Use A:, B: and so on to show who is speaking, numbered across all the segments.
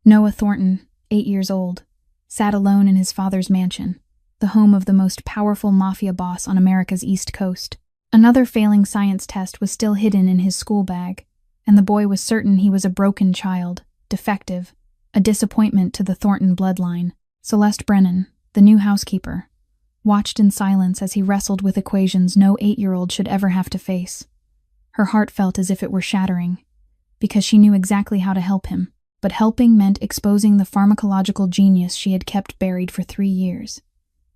A: Noah Thornton, 8 years old, sat alone in his father's mansion, the home of the most powerful mafia boss on America's East Coast. Another failing science test was still hidden in his school bag, and the boy was certain he was a broken child, defective, a disappointment to the Thornton bloodline. Celeste Brennan, the new housekeeper, watched in silence as he wrestled with equations no 8-year-old should ever have to face. Her heart felt as if it were shattering, because she knew exactly how to help him, but helping meant exposing the pharmacological genius she had kept buried for 3 years,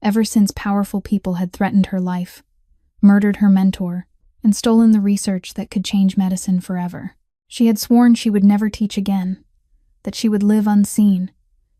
A: ever since powerful people had threatened her life, murdered her mentor, and stolen the research that could change medicine forever. She had sworn she would never teach again, that she would live unseen,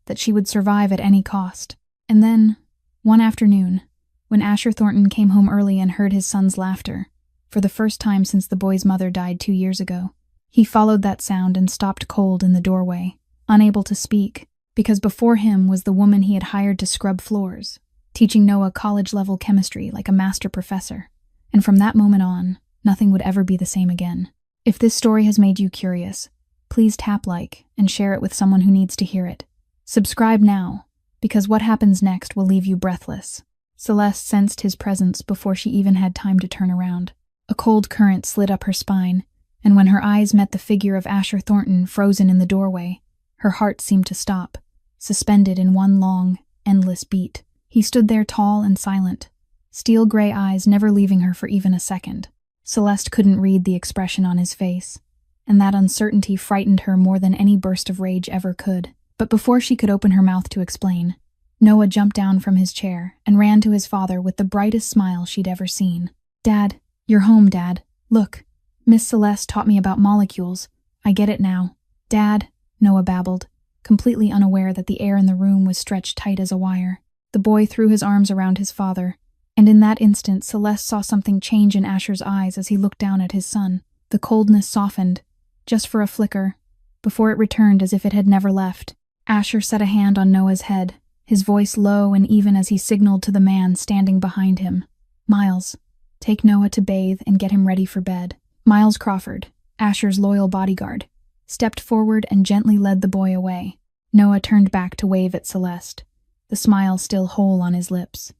A: that she would survive at any cost. And then, one afternoon, when Asher Thornton came home early and heard his son's laughter, for the first time since the boy's mother died 2 years ago, he followed that sound and stopped cold in the doorway, unable to speak, because before him was the woman he had hired to scrub floors, teaching Noah college-level chemistry like a master professor. And from that moment on, nothing would ever be the same again. If this story has made you curious, please tap like and share it with someone who needs to hear it. Subscribe now, because what happens next will leave you breathless. Celeste sensed his presence before she even had time to turn around. A cold current slid up her spine, and when her eyes met the figure of Asher Thornton frozen in the doorway, her heart seemed to stop, suspended in one long, endless beat. He stood there tall and silent, steel-gray eyes never leaving her for even a second. Celeste couldn't read the expression on his face, and that uncertainty frightened her more than any burst of rage ever could. But before she could open her mouth to explain, Noah jumped down from his chair and ran to his father with the brightest smile she'd ever seen. "Dad, you're home, Dad. Look, Miss Celeste taught me about molecules. I get it now." "Dad," Noah babbled, completely unaware that the air in the room was stretched tight as a wire. The boy threw his arms around his father, and in that instant Celeste saw something change in Asher's eyes as he looked down at his son. The coldness softened, just for a flicker, before it returned as if it had never left. Asher set a hand on Noah's head, his voice low and even as he signaled to the man standing behind him. "Miles, take Noah to bathe and get him ready for bed." Miles Crawford, Asher's loyal bodyguard, stepped forward and gently led the boy away. Noah turned back to wave at Celeste, the smile still whole on his lips.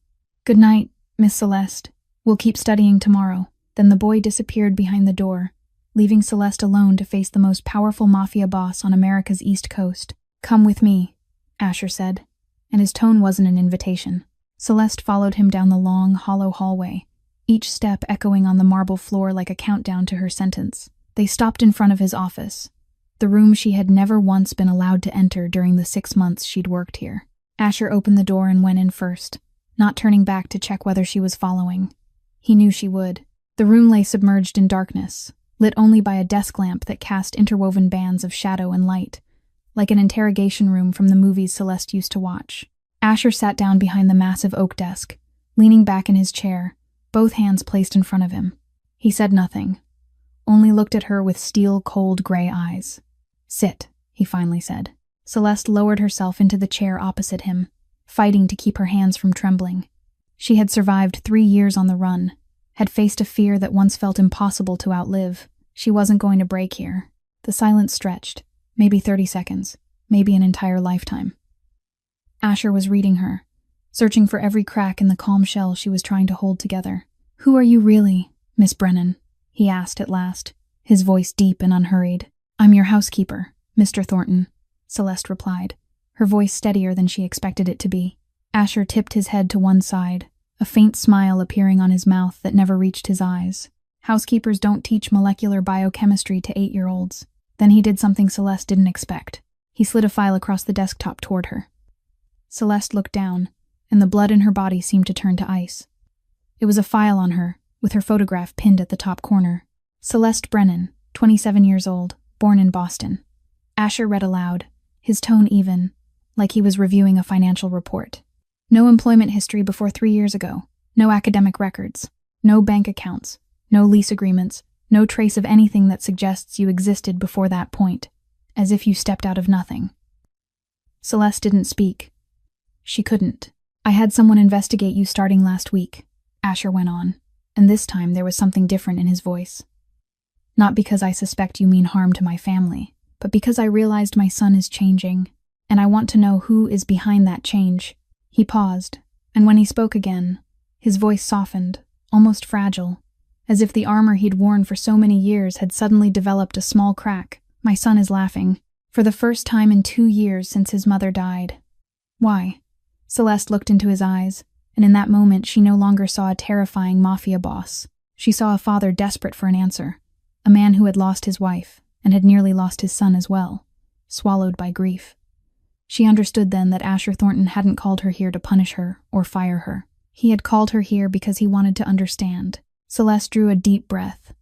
A: "Good night, Miss Celeste. We'll keep studying tomorrow." Then the boy disappeared behind the door, leaving Celeste alone to face the most powerful mafia boss on America's East Coast. "Come with me," Asher said, and his tone wasn't an invitation. Celeste followed him down the long, hollow hallway, each step echoing on the marble floor like a countdown to her sentence. They stopped in front of his office, the room she had never once been allowed to enter during the 6 months she'd worked here. Asher opened the door and went in first, not turning back to check whether she was following. He knew she would. The room lay submerged in darkness, lit only by a desk lamp that cast interwoven bands of shadow and light, like an interrogation room from the movies Celeste used to watch. Asher sat down behind the massive oak desk, leaning back in his chair, both hands placed in front of him. He said nothing, only looked at her with steel-cold gray eyes. "Sit," he finally said. Celeste lowered herself into the chair opposite him, fighting to keep her hands from trembling. She had survived 3 years on the run, had faced a fear that once felt impossible to outlive. She wasn't going to break here. The silence stretched, maybe 30 seconds, maybe an entire lifetime. Asher was reading her, searching for every crack in the calm shell she was trying to hold together. "Who are you really, Miss Brennan?" he asked at last, his voice deep and unhurried. "I'm your housekeeper, Mr. Thornton," Celeste replied, her voice steadier than she expected it to be. Asher tipped his head to one side, a faint smile appearing on his mouth that never reached his eyes. Housekeepers don't teach molecular biochemistry to 8-year-olds. Then he did something Celeste didn't expect. He slid a file across the desktop toward her. Celeste looked down, and the blood in her body seemed to turn to ice. It was a file on her, with her photograph pinned at the top corner. "Celeste Brennan, 27 years old, born in Boston." Asher read aloud, his tone even, like he was reviewing a financial report. "No employment history before 3 years ago. No academic records. No bank accounts. No lease agreements. No trace of anything that suggests you existed before that point. As if you stepped out of nothing." Celeste didn't speak. She couldn't. "I had someone investigate you starting last week," Asher went on, and this time there was something different in his voice. "Not because I suspect you mean harm to my family, but because I realized my son is changing. And I want to know who is behind that change." He paused, and when he spoke again, his voice softened, almost fragile, as if the armor he'd worn for so many years had suddenly developed a small crack. "My son is laughing, for the first time in 2 years since his mother died." "Why?" Celeste looked into his eyes, and in that moment she no longer saw a terrifying mafia boss. She saw a father desperate for an answer, a man who had lost his wife, and had nearly lost his son as well, swallowed by grief. She understood then that Asher Thornton hadn't called her here to punish her or fire her. He had called her here because he wanted to understand. Celeste drew a deep breath,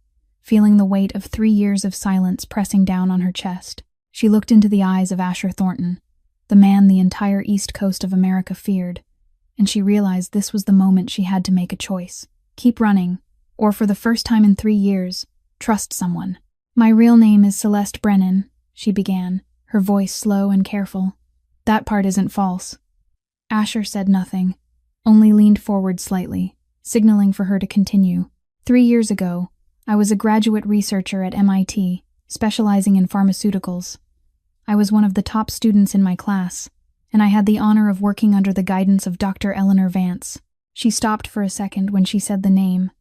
A: feeling the weight of 3 years of silence pressing down on her chest. She looked into the eyes of Asher Thornton, the man the entire East Coast of America feared, and she realized this was the moment she had to make a choice. Keep running, or for the first time in 3 years, trust someone. "My real name is Celeste Brennan," she began, her voice slow and careful. "That part isn't false." Asher said nothing, only leaned forward slightly, signaling for her to continue. 3 years ago, I was a graduate researcher at MIT, specializing in pharmaceuticals. I was one of the top students in my class, and I had the honor of working under the guidance of Dr. Eleanor Vance. She stopped for a second when she said the name,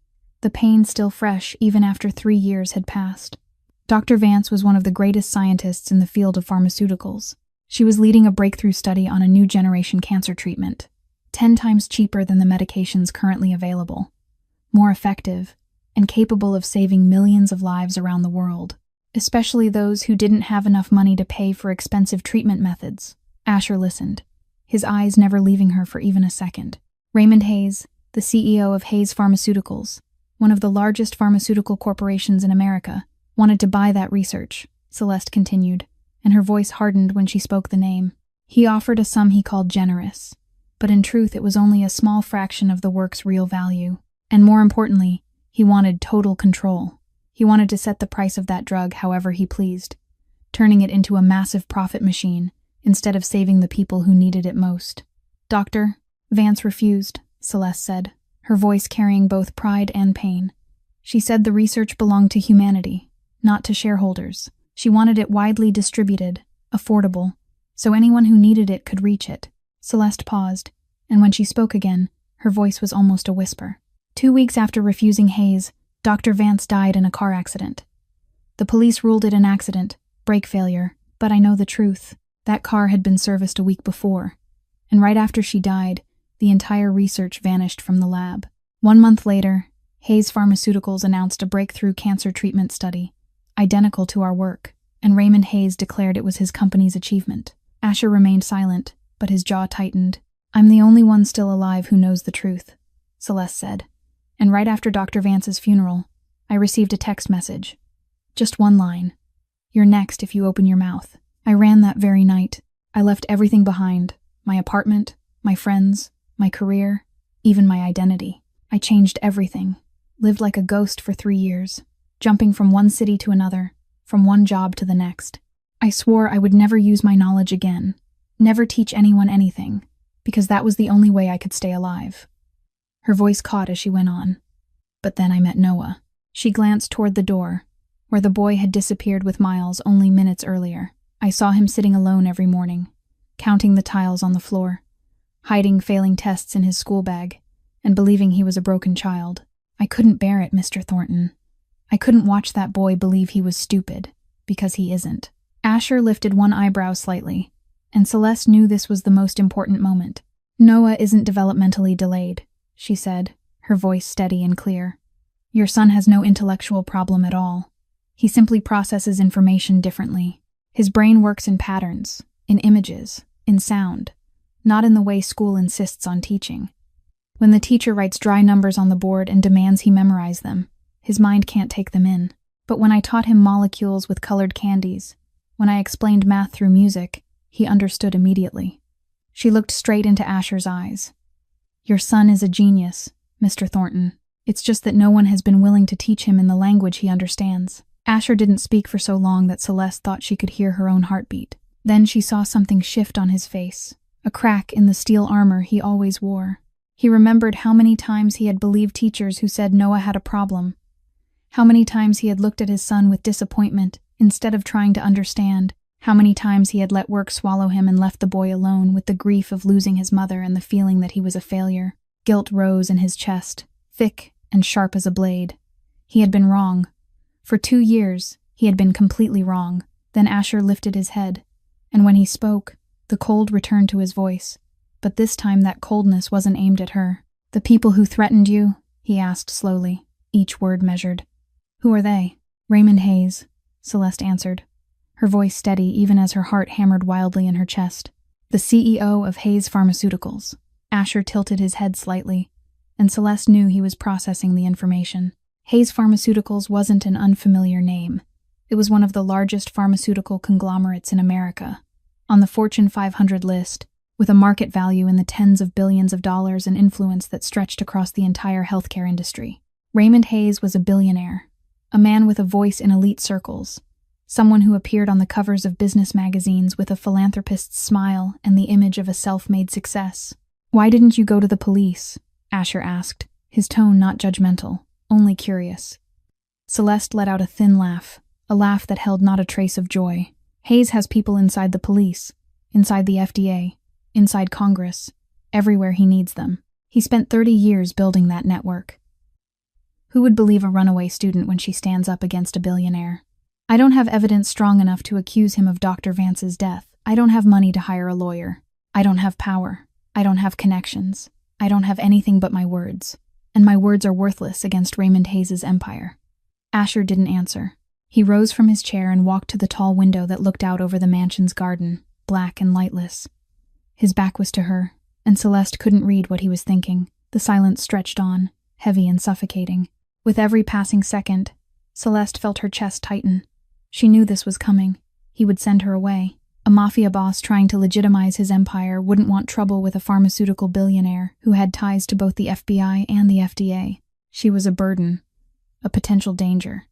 A: the pain still fresh even after 3 years had passed. Dr. Vance was one of the greatest scientists in the field of pharmaceuticals. She was leading a breakthrough study on a new generation cancer treatment, 10 times cheaper than the medications currently available, more effective, and capable of saving millions of lives around the world, especially those who didn't have enough money to pay for expensive treatment methods. Asher listened, his eyes never leaving her for even a second. Raymond Hayes, the CEO of Hayes Pharmaceuticals, one of the largest pharmaceutical corporations in America, wanted to buy that research, Celeste continued, and her voice hardened when she spoke the name. He offered a sum he called generous, but in truth it was only a small fraction of the work's real value. And more importantly, he wanted total control. He wanted to set the price of that drug however he pleased, turning it into a massive profit machine instead of saving the people who needed it most. "Doctor," Vance refused, Celeste said, her voice carrying both pride and pain. She said the research belonged to humanity, not to shareholders. She wanted it widely distributed, affordable, so anyone who needed it could reach it. Celeste paused, and when she spoke again, her voice was almost a whisper. 2 weeks after refusing Hayes, Dr. Vance died in a car accident. The police ruled it an accident, brake failure, but I know the truth. That car had been serviced a week before, and right after she died, the entire research vanished from the lab. 1 month later, Hayes Pharmaceuticals announced a breakthrough cancer treatment study, identical to our work, and Raymond Hayes declared it was his company's achievement. Asher remained silent, but his jaw tightened. "I'm the only one still alive who knows the truth," Celeste said. And right after Dr. Vance's funeral, I received a text message. Just one line. "You're next if you open your mouth." I ran that very night. I left everything behind, my apartment, my friends, my career, even my identity. I changed everything, lived like a ghost for 3 years, jumping from one city to another, from one job to the next. I swore I would never use my knowledge again, never teach anyone anything, because that was the only way I could stay alive. Her voice caught as she went on. But then I met Noah. She glanced toward the door, where the boy had disappeared with Miles only minutes earlier. I saw him sitting alone every morning, counting the tiles on the floor, hiding failing tests in his school bag, and believing he was a broken child. I couldn't bear it, Mr. Thornton. I couldn't watch that boy believe he was stupid, because he isn't. Asher lifted one eyebrow slightly, and Celeste knew this was the most important moment. "Noah isn't developmentally delayed," she said, her voice steady and clear. "Your son has no intellectual problem at all. He simply processes information differently. His brain works in patterns, in images, in sound, not in the way school insists on teaching. When the teacher writes dry numbers on the board and demands he memorize them, his mind can't take them in. But when I taught him molecules with colored candies, when I explained math through music, he understood immediately." She looked straight into Asher's eyes. "Your son is a genius, Mr. Thornton. It's just that no one has been willing to teach him in the language he understands." Asher didn't speak for so long that Celeste thought she could hear her own heartbeat. Then she saw something shift on his face, a crack in the steel armor he always wore. He remembered how many times he had believed teachers who said Noah had a problem, how many times he had looked at his son with disappointment instead of trying to understand, How many times he had let work swallow him and left the boy alone with the grief of losing his mother and the feeling that he was a failure. Guilt rose in his chest, thick and sharp as a blade. He had been wrong. For 2 years, he had been completely wrong. Then Asher lifted his head, and when he spoke, the cold returned to his voice. But this time that coldness wasn't aimed at her. "The people who threatened you?" he asked slowly, each word measured. "Who are they?" "Raymond Hayes," Celeste answered, her voice steady even as her heart hammered wildly in her chest. "The CEO of Hayes Pharmaceuticals." Asher tilted his head slightly, and Celeste knew he was processing the information. Hayes Pharmaceuticals wasn't an unfamiliar name. It was one of the largest pharmaceutical conglomerates in America, on the Fortune 500 list, with a market value in the tens of billions of dollars and influence that stretched across the entire healthcare industry. Raymond Hayes was a billionaire, a man with a voice in elite circles, someone who appeared on the covers of business magazines with a philanthropist's smile and the image of a self-made success. "Why didn't you go to the police?" Asher asked, his tone not judgmental, only curious. Celeste let out a thin laugh, a laugh that held not a trace of joy. "Hayes has people inside the police, inside the FDA, inside Congress, everywhere he needs them. He spent 30 years building that network. Who would believe a runaway student when she stands up against a billionaire? I don't have evidence strong enough to accuse him of Dr. Vance's death. I don't have money to hire a lawyer. I don't have power. I don't have connections. I don't have anything but my words. And my words are worthless against Raymond Hayes' empire." Asher didn't answer. He rose from his chair and walked to the tall window that looked out over the mansion's garden, black and lightless. His back was to her, and Celeste couldn't read what he was thinking. The silence stretched on, heavy and suffocating. With every passing second, Celeste felt her chest tighten. She knew this was coming. He would send her away. A mafia boss trying to legitimize his empire wouldn't want trouble with a pharmaceutical billionaire who had ties to both the FBI and the FDA. She was a burden, a potential danger,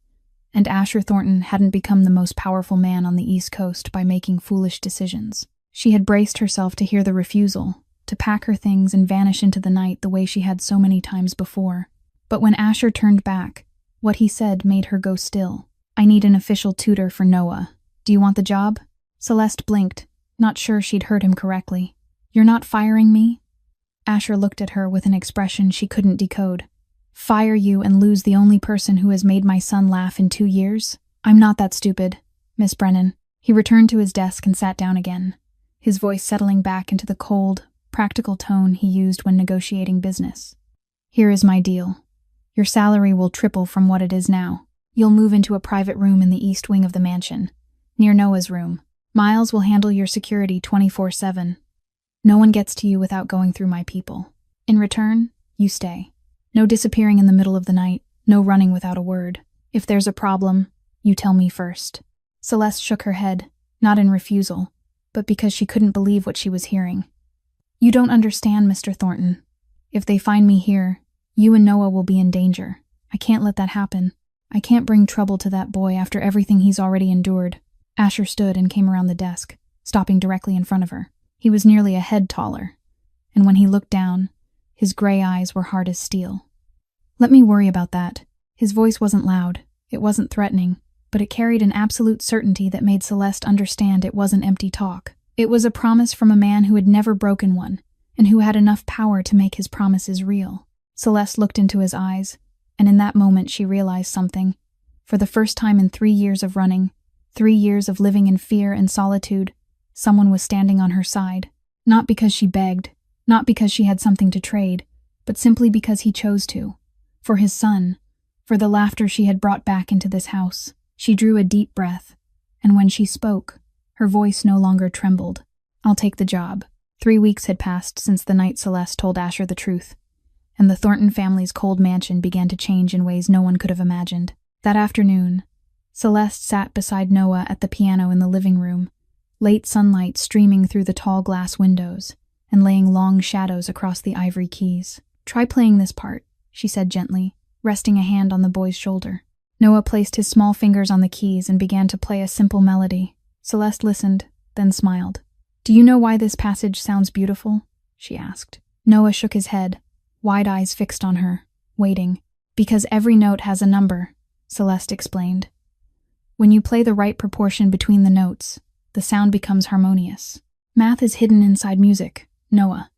A: and Asher Thornton hadn't become the most powerful man on the East Coast by making foolish decisions. She had braced herself to hear the refusal, to pack her things and vanish into the night the way she had so many times before. But when Asher turned back, what he said made her go still. "I need an official tutor for Noah. Do you want the job?" Celeste blinked, not sure she'd heard him correctly. "You're not firing me?" Asher looked at her with an expression she couldn't decode. "Fire you and lose the only person who has made my son laugh in 2 years? I'm not that stupid, Miss Brennan." He returned to his desk and sat down again, his voice settling back into the cold, practical tone he used when negotiating business. "Here is my deal. Your salary will triple from what it is now. You'll move into a private room in the east wing of the mansion, near Noah's room. Miles will handle your security 24/7. No one gets to you without going through my people. In return, you stay. No disappearing in the middle of the night, no running without a word. If there's a problem, you tell me first." Celeste shook her head, not in refusal, but because she couldn't believe what she was hearing. "You don't understand, Mr. Thornton. If they find me here, you and Noah will be in danger. I can't let that happen. I can't bring trouble to that boy after everything he's already endured." Asher stood and came around the desk, stopping directly in front of her. He was nearly a head taller, and when he looked down, his gray eyes were hard as steel. "Let me worry about that." His voice wasn't loud, it wasn't threatening, but it carried an absolute certainty that made Celeste understand it wasn't empty talk. It was a promise from a man who had never broken one, and who had enough power to make his promises real. Celeste looked into his eyes, and in that moment she realized something. For the first time in 3 years of running, 3 years of living in fear and solitude, someone was standing on her side. Not because she begged, not because she had something to trade, but simply because he chose to. For his son, for the laughter she had brought back into this house. She drew a deep breath, and when she spoke, her voice no longer trembled. "I'll take the job." 3 weeks had passed since the night Celeste told Asher the truth, and the Thornton family's cold mansion began to change in ways no one could have imagined. That afternoon, Celeste sat beside Noah at the piano in the living room, late sunlight streaming through the tall glass windows and laying long shadows across the ivory keys. "Try playing this part," she said gently, resting a hand on the boy's shoulder. Noah placed his small fingers on the keys and began to play a simple melody. Celeste listened, then smiled. "Do you know why this passage sounds beautiful?" she asked. Noah shook his head, wide eyes fixed on her, waiting. "Because every note has a number," Celeste explained. "When you play the right proportion between the notes, The sound becomes harmonious. Math is hidden inside music, Noah.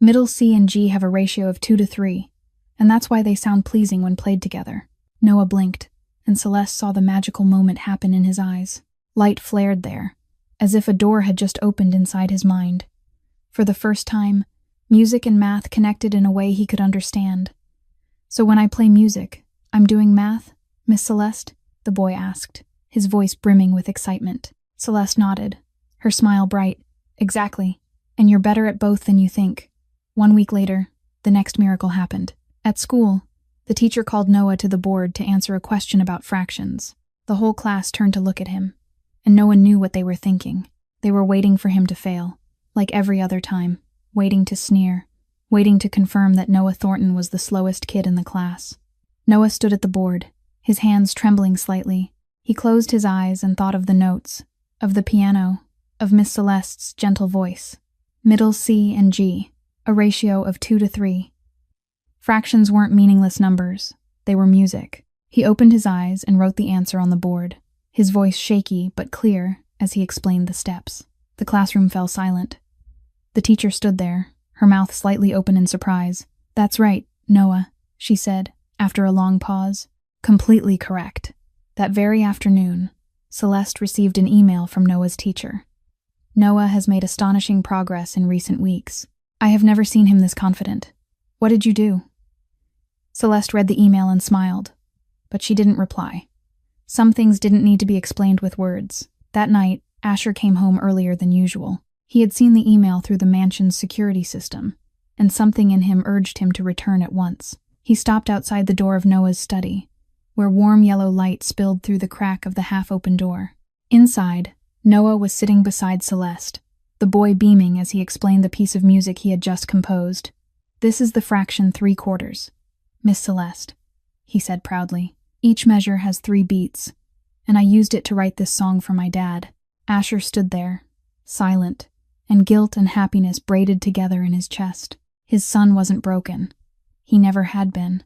A: Middle C and G have a ratio of 2 to 3, and that's why they sound pleasing when played together. Noah blinked, and Celeste saw the magical moment happen in his eyes. Light flared there, as if a door had just opened inside his mind. For the first time, music and math connected in a way he could understand. "So when I play music, I'm doing math, Miss Celeste?" the boy asked, his voice brimming with excitement. Celeste nodded, her smile bright. "Exactly, and you're better at both than you think." 1 week later, the next miracle happened. At school, the teacher called Noah to the board to answer a question about fractions. The whole class turned to look at him, and Noah knew what they were thinking. They were waiting for him to fail, like every other time, waiting to sneer, waiting to confirm that Noah Thornton was the slowest kid in the class. Noah stood at the board, his hands trembling slightly. He closed his eyes and thought of the notes, of the piano, of Miss Celeste's gentle voice. Middle C and G, a ratio of 2 to 3. Fractions weren't meaningless numbers, they were music. He opened his eyes and wrote the answer on the board, his voice shaky but clear as he explained the steps. The classroom fell silent. The teacher stood there, her mouth slightly open in surprise. "That's right, Noah," she said, after a long pause. "Completely correct." That very afternoon, Celeste received an email from Noah's teacher. "Noah has made astonishing progress in recent weeks. I have never seen him this confident. What did you do?" Celeste read the email and smiled, but she didn't reply. Some things didn't need to be explained with words. That night, Asher came home earlier than usual. He had seen the email through the mansion's security system, and something in him urged him to return at once. He stopped outside the door of Noah's study, where warm yellow light spilled through the crack of the half-open door. Inside, Noah was sitting beside Celeste, the boy beaming as he explained the piece of music he had just composed. "This is the fraction 3/4, Miss Celeste," he said proudly. "Each measure has 3 beats, and I used it to write this song for my dad." Asher stood there, silent, and guilt and happiness braided together in his chest. His son wasn't broken. He never had been.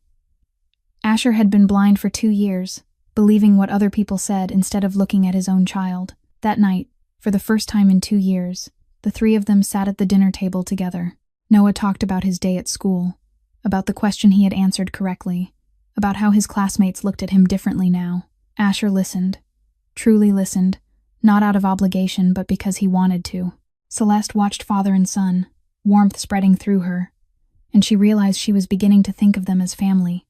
A: Asher had been blind for 2 years, believing what other people said instead of looking at his own child. That night, for the first time in 2 years, the 3 of them sat at the dinner table together. Noah talked about his day at school, about the question he had answered correctly, about how his classmates looked at him differently now. Asher listened, truly listened, not out of obligation but because he wanted to. Celeste watched father and son, warmth spreading through her, and she realized she was beginning to think of them as family.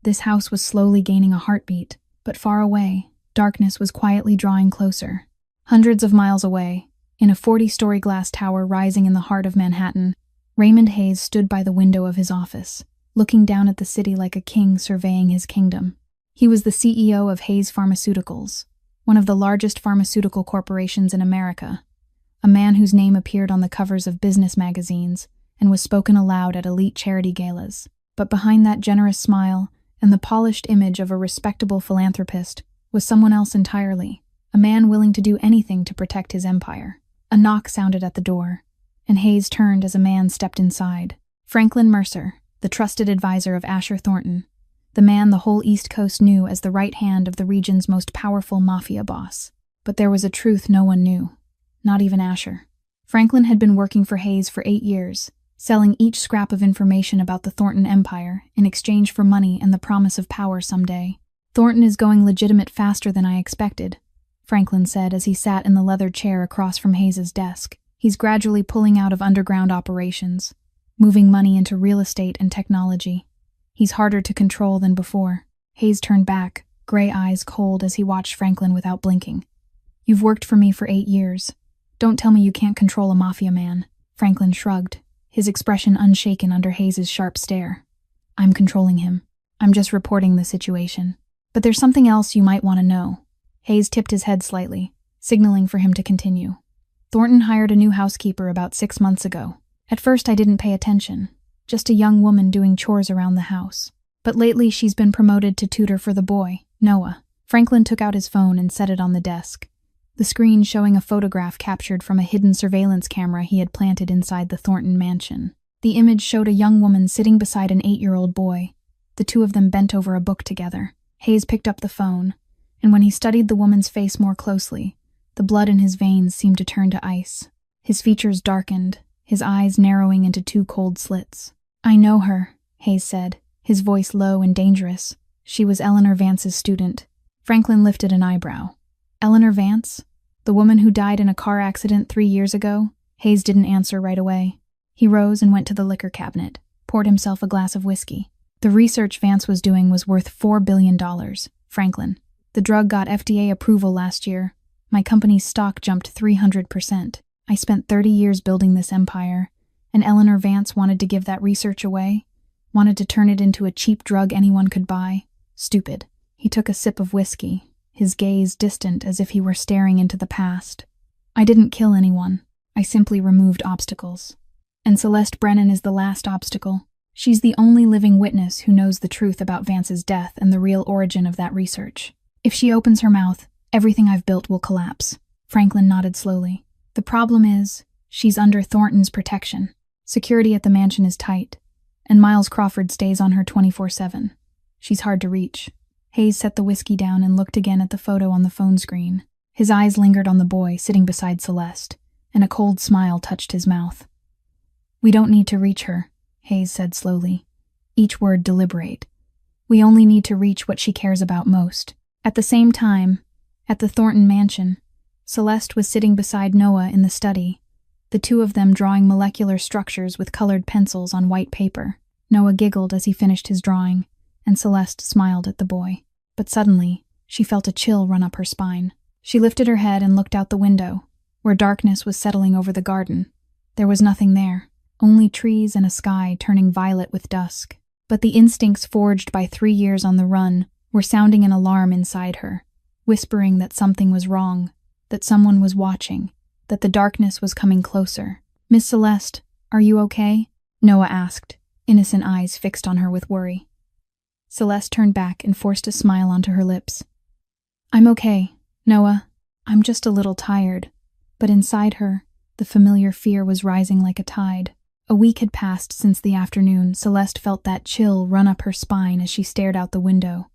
A: This house was slowly gaining a heartbeat, but far away, darkness was quietly drawing closer. Hundreds of miles away, in a 40-story glass tower rising in the heart of Manhattan, Raymond Hayes stood by the window of his office, looking down at the city like a king surveying his kingdom. He was the CEO of Hayes Pharmaceuticals, one of the largest pharmaceutical corporations in America, a man whose name appeared on the covers of business magazines and was spoken aloud at elite charity galas. But behind that generous smile and the polished image of a respectable philanthropist was someone else entirely, a man willing to do anything to protect his empire. A knock sounded at the door, and Hayes turned as a man stepped inside. Franklin Mercer, the trusted advisor of Asher Thornton, the man the whole East Coast knew as the right hand of the region's most powerful Mafia boss. But there was a truth no one knew, not even Asher. Franklin had been working for Hayes for 8 years, selling each scrap of information about the Thornton empire in exchange for money and the promise of power someday. "Thornton is going legitimate faster than I expected," Franklin said as he sat in the leather chair across from Hayes' desk. "He's gradually pulling out of underground operations, moving money into real estate and technology. He's harder to control than before." Hayes turned back, gray eyes cold as he watched Franklin without blinking. "You've worked for me for 8 years. Don't tell me you can't control a mafia man." Franklin shrugged, his expression unshaken under Hayes' sharp stare. "I'm controlling him. I'm just reporting the situation. But there's something else you might want to know." Hayes tipped his head slightly, signaling for him to continue. "Thornton hired a new housekeeper about 6 months ago. At first I didn't pay attention, just a young woman doing chores around the house. But lately she's been promoted to tutor for the boy, Noah." Franklin took out his phone and set it on the desk, the screen showing a photograph captured from a hidden surveillance camera he had planted inside the Thornton mansion. The image showed a young woman sitting beside an 8-year-old boy, the two of them bent over a book together. Hayes picked up the phone, and when he studied the woman's face more closely, The blood in his veins seemed to turn to ice. His features darkened, his eyes narrowing into two cold slits. "I know her," Hayes said, his voice low and dangerous. "She was Eleanor Vance's student." Franklin lifted an eyebrow. "Eleanor Vance? The woman who died in a car accident 3 years ago?" Hayes didn't answer right away. He rose and went to the liquor cabinet, poured himself a glass of whiskey. "The research Vance was doing was worth $4 billion, Franklin. The drug got FDA approval last year. My company's stock jumped 300%. I spent 30 years building this empire, and Eleanor Vance wanted to give that research away, wanted to turn it into a cheap drug anyone could buy. Stupid." He took a sip of whiskey, his gaze distant as if he were staring into the past. "I didn't kill anyone. I simply removed obstacles. And Celeste Brennan is the last obstacle. She's the only living witness who knows the truth about Vance's death and the real origin of that research. If she opens her mouth, everything I've built will collapse." Franklin nodded slowly. "The problem is, she's under Thornton's protection. Security at the mansion is tight, and Miles Crawford stays on her 24/7. She's hard to reach." Hayes set the whiskey down and looked again at the photo on the phone screen. His eyes lingered on the boy sitting beside Celeste, and a cold smile touched his mouth. "We don't need to reach her," Hayes said slowly, each word deliberate. "We only need to reach what she cares about most." At the same time, at the Thornton mansion, Celeste was sitting beside Noah in the study, the two of them drawing molecular structures with colored pencils on white paper. Noah giggled as he finished his drawing, and Celeste smiled at the boy. But suddenly, she felt a chill run up her spine. She lifted her head and looked out the window, where darkness was settling over the garden. There was nothing there, only trees and a sky turning violet with dusk. But the instincts forged by 3 years on the run were sounding an alarm inside her, whispering that something was wrong, that someone was watching, that the darkness was coming closer. "Miss Celeste, are you okay?" Noah asked, innocent eyes fixed on her with worry. Celeste turned back and forced a smile onto her lips. "I'm okay, Noah. I'm just a little tired." But inside her, the familiar fear was rising like a tide. A week had passed since the afternoon Celeste felt that chill run up her spine as she stared out the window,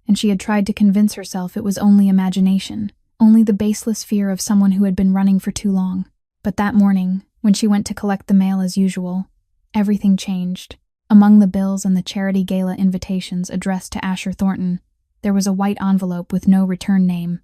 A: and she had tried to convince herself it was only imagination, only the baseless fear of someone who had been running for too long. But that morning, when she went to collect the mail as usual, everything changed. Among the bills and the charity gala invitations addressed to Asher Thornton, there was a white envelope with no return name,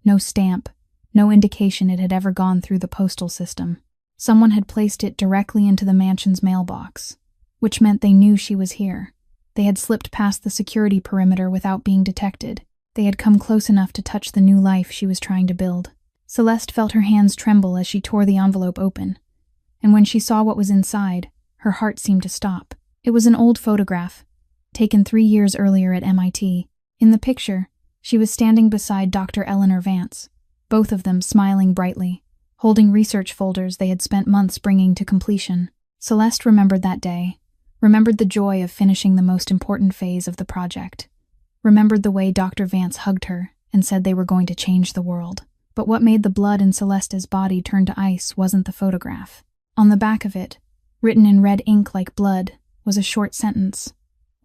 A: no stamp, no indication it had ever gone through the postal system. Someone had placed it directly into the mansion's mailbox, which meant they knew she was here. They had slipped past the security perimeter without being detected. They had come close enough to touch the new life she was trying to build. Celeste felt her hands tremble as she tore the envelope open, and when she saw what was inside, her heart seemed to stop. It was an old photograph, taken 3 years earlier at MIT. In the picture, she was standing beside Dr. Eleanor Vance, both of them smiling brightly, holding research folders they had spent months bringing to completion. Celeste remembered that day, remembered the joy of finishing the most important phase of the project, remembered the way Dr. Vance hugged her and said they were going to change the world. But what made the blood in Celeste's body turn to ice wasn't the photograph. On the back of it, written in red ink like blood, was a short sentence.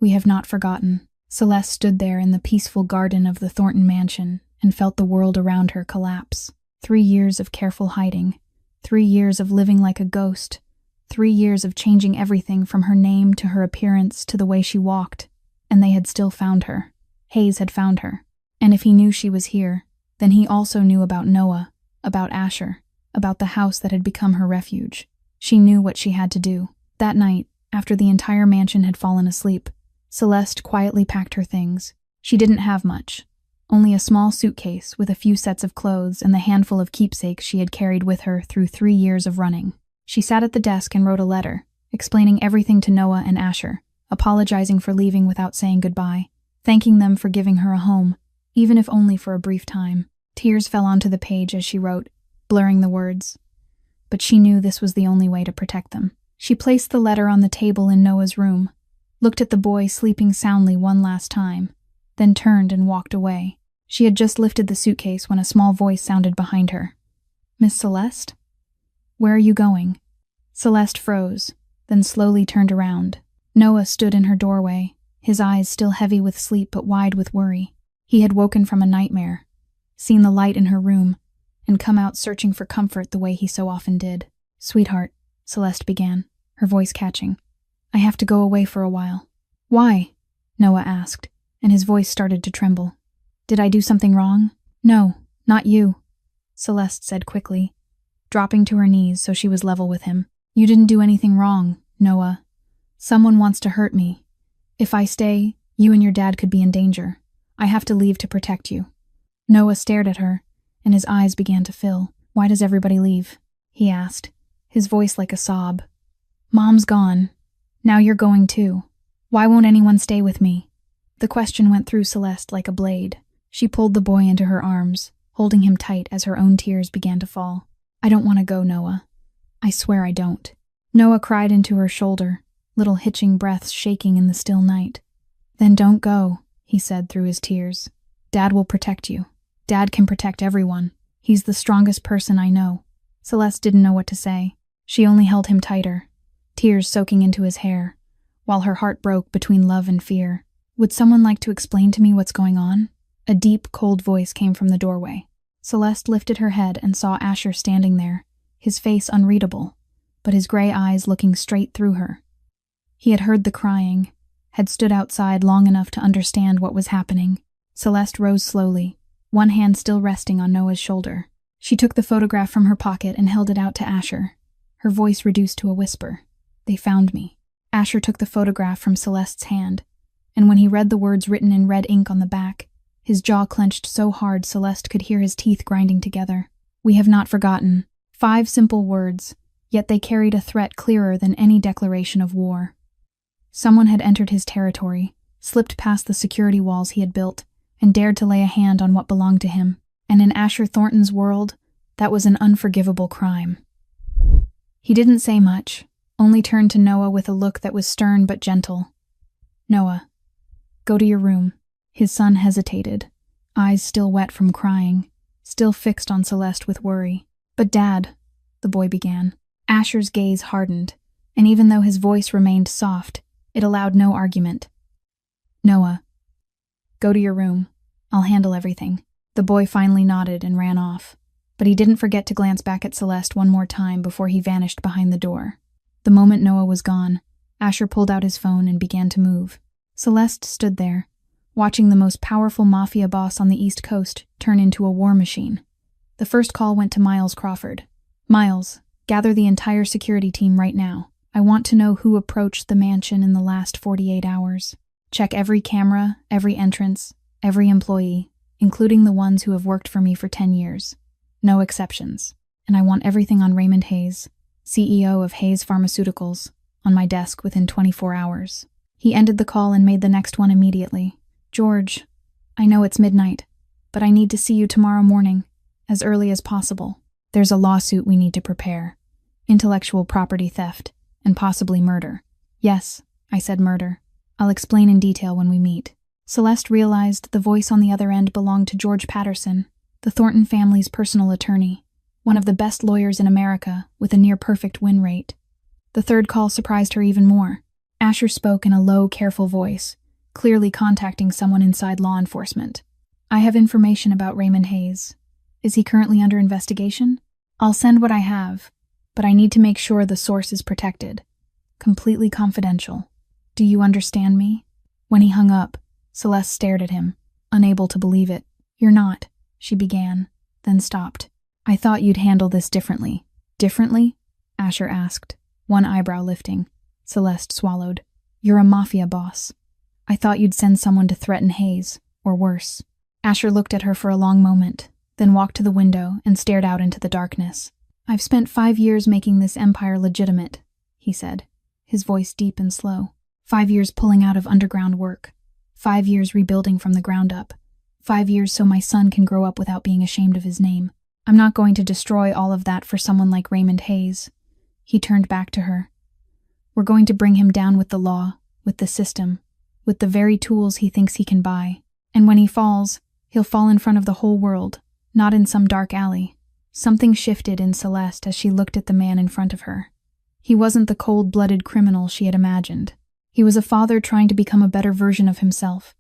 A: "We have not forgotten." Celeste stood there in the peaceful garden of the Thornton mansion and felt the world around her collapse. 3 years of careful hiding, 3 years of living like a ghost, 3 years of changing everything from her name to her appearance to the way she walked, and they had still found her. Hayes had found her. And if he knew she was here, then he also knew about Noah, about Asher, about the house that had become her refuge. She knew what she had to do. That night, after the entire mansion had fallen asleep, Celeste quietly packed her things. She didn't have much, only a small suitcase with a few sets of clothes and the handful of keepsakes she had carried with her through 3 years of running. She sat at the desk and wrote a letter, explaining everything to Noah and Asher, apologizing for leaving without saying goodbye, thanking them for giving her a home, even if only for a brief time. Tears fell onto the page as she wrote, blurring the words. But she knew this was the only way to protect them. She placed the letter on the table in Noah's room, looked at the boy sleeping soundly one last time, then turned and walked away. She had just lifted the suitcase when a small voice sounded behind her. "Miss Celeste? Where are you going?" Celeste froze, then slowly turned around. Noah stood in her doorway, his eyes still heavy with sleep but wide with worry. He had woken from a nightmare, seen the light in her room, and come out searching for comfort the way he so often did. "Sweetheart," Celeste began, her voice catching. "I have to go away for a while." "Why?" Noah asked, and his voice started to tremble. "Did I do something wrong?" "No, not you," Celeste said quickly, dropping to her knees so she was level with him. "You didn't do anything wrong, Noah. Someone wants to hurt me. If I stay, you and your dad could be in danger. I have to leave to protect you." Noah stared at her, and his eyes began to fill. "Why does everybody leave?" he asked, his voice like a sob. "Mom's gone. Now you're going too. Why won't anyone stay with me?" The question went through Celeste like a blade. She pulled the boy into her arms, holding him tight as her own tears began to fall. "I don't want to go, Noah. I swear I don't." Noah cried into her shoulder, little hitching breaths shaking in the still night. "Then don't go," he said through his tears. "Dad will protect you. Dad can protect everyone. He's the strongest person I know." Celeste didn't know what to say. She only held him tighter, tears soaking into his hair, while her heart broke between love and fear. "Would someone like to explain to me what's going on?" A deep, cold voice came from the doorway. Celeste lifted her head and saw Asher standing there, his face unreadable, but his gray eyes looking straight through her. He had heard the crying, had stood outside long enough to understand what was happening. Celeste rose slowly, one hand still resting on Noah's shoulder. She took the photograph from her pocket and held it out to Asher, her voice reduced to a whisper. "They found me." Asher took the photograph from Celeste's hand, and when he read the words written in red ink on the back, his jaw clenched so hard Celeste could hear his teeth grinding together. "We have not forgotten." 5 simple words, yet they carried a threat clearer than any declaration of war. Someone had entered his territory, slipped past the security walls he had built, and dared to lay a hand on what belonged to him. And in Asher Thornton's world, that was an unforgivable crime. He didn't say much, only turned to Noah with a look that was stern but gentle. "Noah, go to your room." His son hesitated, eyes still wet from crying, still fixed on Celeste with worry. "But Dad," the boy began. Asher's gaze hardened, and even though his voice remained soft, it allowed no argument. "Noah, go to your room. I'll handle everything." The boy finally nodded and ran off, but he didn't forget to glance back at Celeste one more time before he vanished behind the door. The moment Noah was gone, Asher pulled out his phone and began to move. Celeste stood there, watching the most powerful Mafia boss on the East Coast turn into a war machine. The first call went to Miles Crawford. "Miles, gather the entire security team right now. I want to know who approached the mansion in the last 48 hours. Check every camera, every entrance, every employee, including the ones who have worked for me for 10 years. No exceptions. And I want everything on Raymond Hayes, CEO of Hayes Pharmaceuticals, on my desk within 24 hours. He ended the call and made the next one immediately. "George, I know it's midnight, but I need to see you tomorrow morning, as early as possible. There's a lawsuit we need to prepare. Intellectual property theft, and possibly murder." "Yes," I said, "murder. I'll explain in detail when we meet." Celeste realized the voice on the other end belonged to George Patterson, the Thornton family's personal attorney, one of the best lawyers in America with a near-perfect win rate. The third call surprised her even more. Asher spoke in a low, careful voice, clearly contacting someone inside law enforcement. "I have information about Raymond Hayes. Is he currently under investigation? I'll send what I have, but I need to make sure the source is protected. Completely confidential. Do you understand me?" When he hung up, Celeste stared at him, unable to believe it. "You're not," she began, then stopped. "I thought you'd handle this differently." "Differently?" Asher asked, one eyebrow lifting. Celeste swallowed. "You're a Mafia boss. I thought you'd send someone to threaten Hayes, or worse." Asher looked at her for a long moment, then walked to the window and stared out into the darkness. "I've spent 5 years making this empire legitimate," he said, his voice deep and slow. 5 years pulling out of underground work. 5 years rebuilding from the ground up. 5 years so my son can grow up without being ashamed of his name. I'm not going to destroy all of that for someone like Raymond Hayes." He turned back to her. "We're going to bring him down with the law, with the system, with the very tools he thinks he can buy. And when he falls, he'll fall in front of the whole world, not in some dark alley." Something shifted in Celeste as she looked at the man in front of her. He wasn't the cold-blooded criminal she had imagined. He was a father trying to become a better version of himself,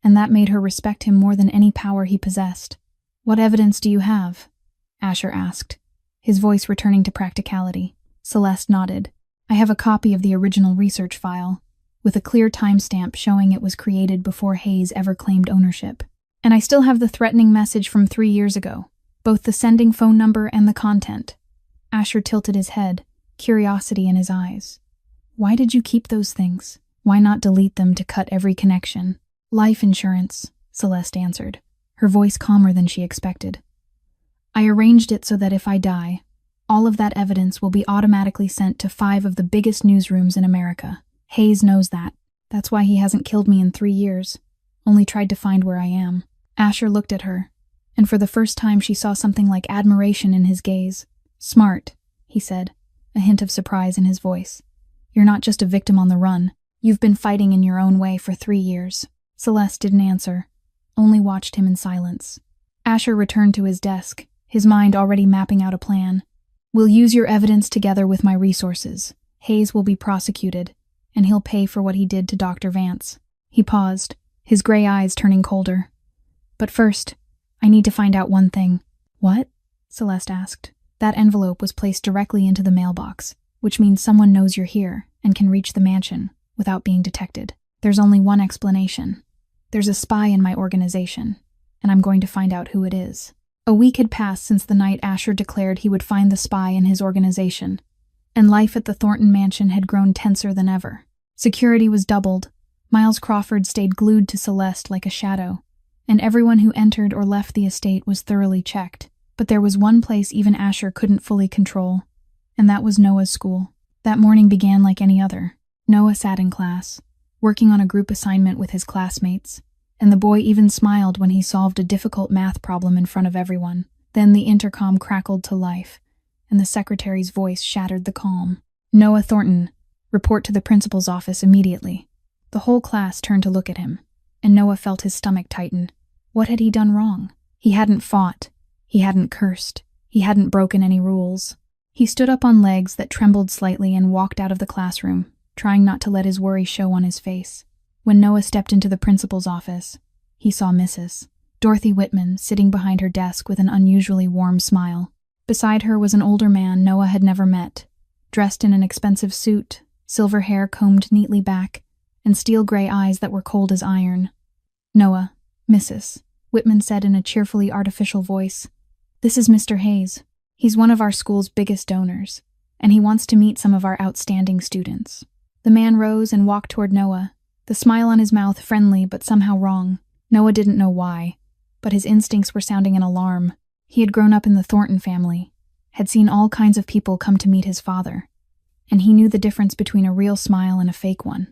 A: and that made her respect him more than any power he possessed. "What evidence do you have?" Asher asked, his voice returning to practicality. Celeste nodded. I have a copy of the original research file, with a clear timestamp showing it was created before Hayes ever claimed ownership. And I still have the threatening message from 3 years ago, both the sending phone number and the content. Asher tilted his head, curiosity in his eyes. Why did you keep those things? Why not delete them to cut every connection? Life insurance, Celeste answered, her voice calmer than she expected. I arranged it so that if I die, all of that evidence will be automatically sent to 5 of the biggest newsrooms in America. Hayes knows that. That's why he hasn't killed me in 3 years, only tried to find where I am. Asher looked at her, and for the first time she saw something like admiration in his gaze. Smart, he said, a hint of surprise in his voice. You're not just a victim on the run. You've been fighting in your own way for 3 years. Celeste didn't answer, only watched him in silence. Asher returned to his desk, his mind already mapping out a plan. We'll use your evidence together with my resources. Hayes will be prosecuted, and he'll pay for what he did to Dr. Vance. He paused, his gray eyes turning colder. But first, I need to find out one thing. What? Celeste asked. That envelope was placed directly into the mailbox, which means someone knows you're here and can reach the mansion without being detected. There's only one explanation. There's a spy in my organization, and I'm going to find out who it is. A week had passed since the night Asher declared he would find the spy in his organization, and life at the Thornton mansion had grown tenser than ever. Security was doubled. Miles Crawford stayed glued to Celeste like a shadow, and everyone who entered or left the estate was thoroughly checked. But there was one place even Asher couldn't fully control, and that was Noah's school. That morning began like any other. Noah sat in class, working on a group assignment with his classmates, and the boy even smiled when he solved a difficult math problem in front of everyone. Then the intercom crackled to life, and the secretary's voice shattered the calm. Noah Thornton, report to the principal's office immediately. The whole class turned to look at him, and Noah felt his stomach tighten. What had he done wrong? He hadn't fought. He hadn't cursed. He hadn't broken any rules. He stood up on legs that trembled slightly and walked out of the classroom, trying not to let his worry show on his face. When Noah stepped into the principal's office, he saw Mrs. Dorothy Whitman sitting behind her desk with an unusually warm smile. Beside her was an older man Noah had never met, dressed in an expensive suit, silver hair combed neatly back, and steel-gray eyes that were cold as iron. Noah, Mrs. Whitman said in a cheerfully artificial voice. This is Mr. Hayes. He's one of our school's biggest donors, and he wants to meet some of our outstanding students. The man rose and walked toward Noah, the smile on his mouth friendly but somehow wrong. Noah didn't know why, but his instincts were sounding an alarm. He had grown up in the Thornton family, had seen all kinds of people come to meet his father, and he knew the difference between a real smile and a fake one.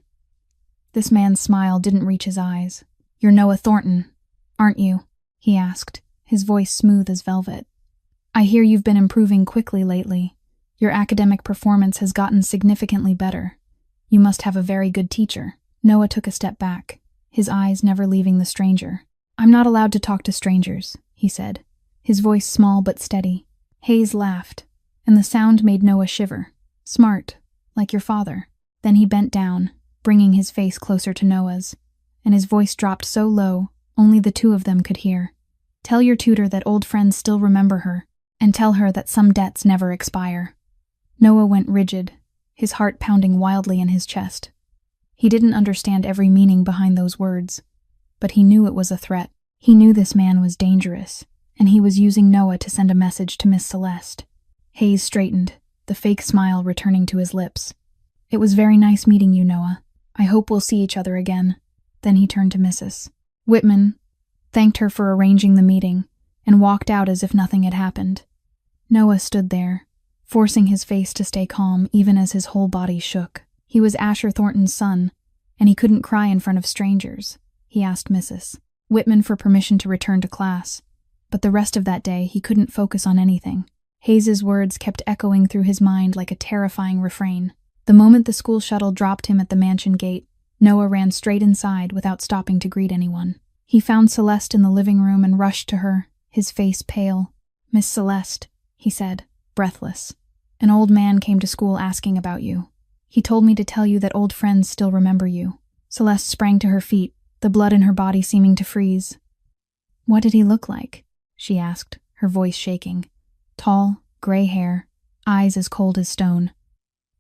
A: This man's smile didn't reach his eyes. You're Noah Thornton, aren't you? He asked, his voice smooth as velvet. I hear you've been improving quickly lately. Your academic performance has gotten significantly better. You must have a very good teacher. Noah took a step back, his eyes never leaving the stranger. I'm not allowed to talk to strangers, he said, his voice small but steady. Hayes laughed, and the sound made Noah shiver. Smart, like your father. Then he bent down, bringing his face closer to Noah's, and his voice dropped so low, only the two of them could hear. Tell your tutor that old friends still remember her, and tell her that some debts never expire. Noah went rigid, his heart pounding wildly in his chest. He didn't understand every meaning behind those words, but he knew it was a threat. He knew this man was dangerous, and he was using Noah to send a message to Miss Celeste. Hayes straightened, the fake smile returning to his lips. It was very nice meeting you, Noah. I hope we'll see each other again. Then he turned to Mrs. Whitman, thanked her for arranging the meeting, and walked out as if nothing had happened. Noah stood there, forcing his face to stay calm even as his whole body shook. He was Asher Thornton's son, and he couldn't cry in front of strangers. He asked Mrs. Whitman for permission to return to class, but the rest of that day he couldn't focus on anything. Hayes's words kept echoing through his mind like a terrifying refrain. The moment the school shuttle dropped him at the mansion gate, Noah ran straight inside without stopping to greet anyone. He found Celeste in the living room and rushed to her, his face pale. Miss Celeste, he said, breathless. An old man came to school asking about you. He told me to tell you that old friends still remember you. Celeste sprang to her feet, the blood in her body seeming to freeze. What did he look like? She asked, her voice shaking. Tall, gray hair, eyes as cold as stone.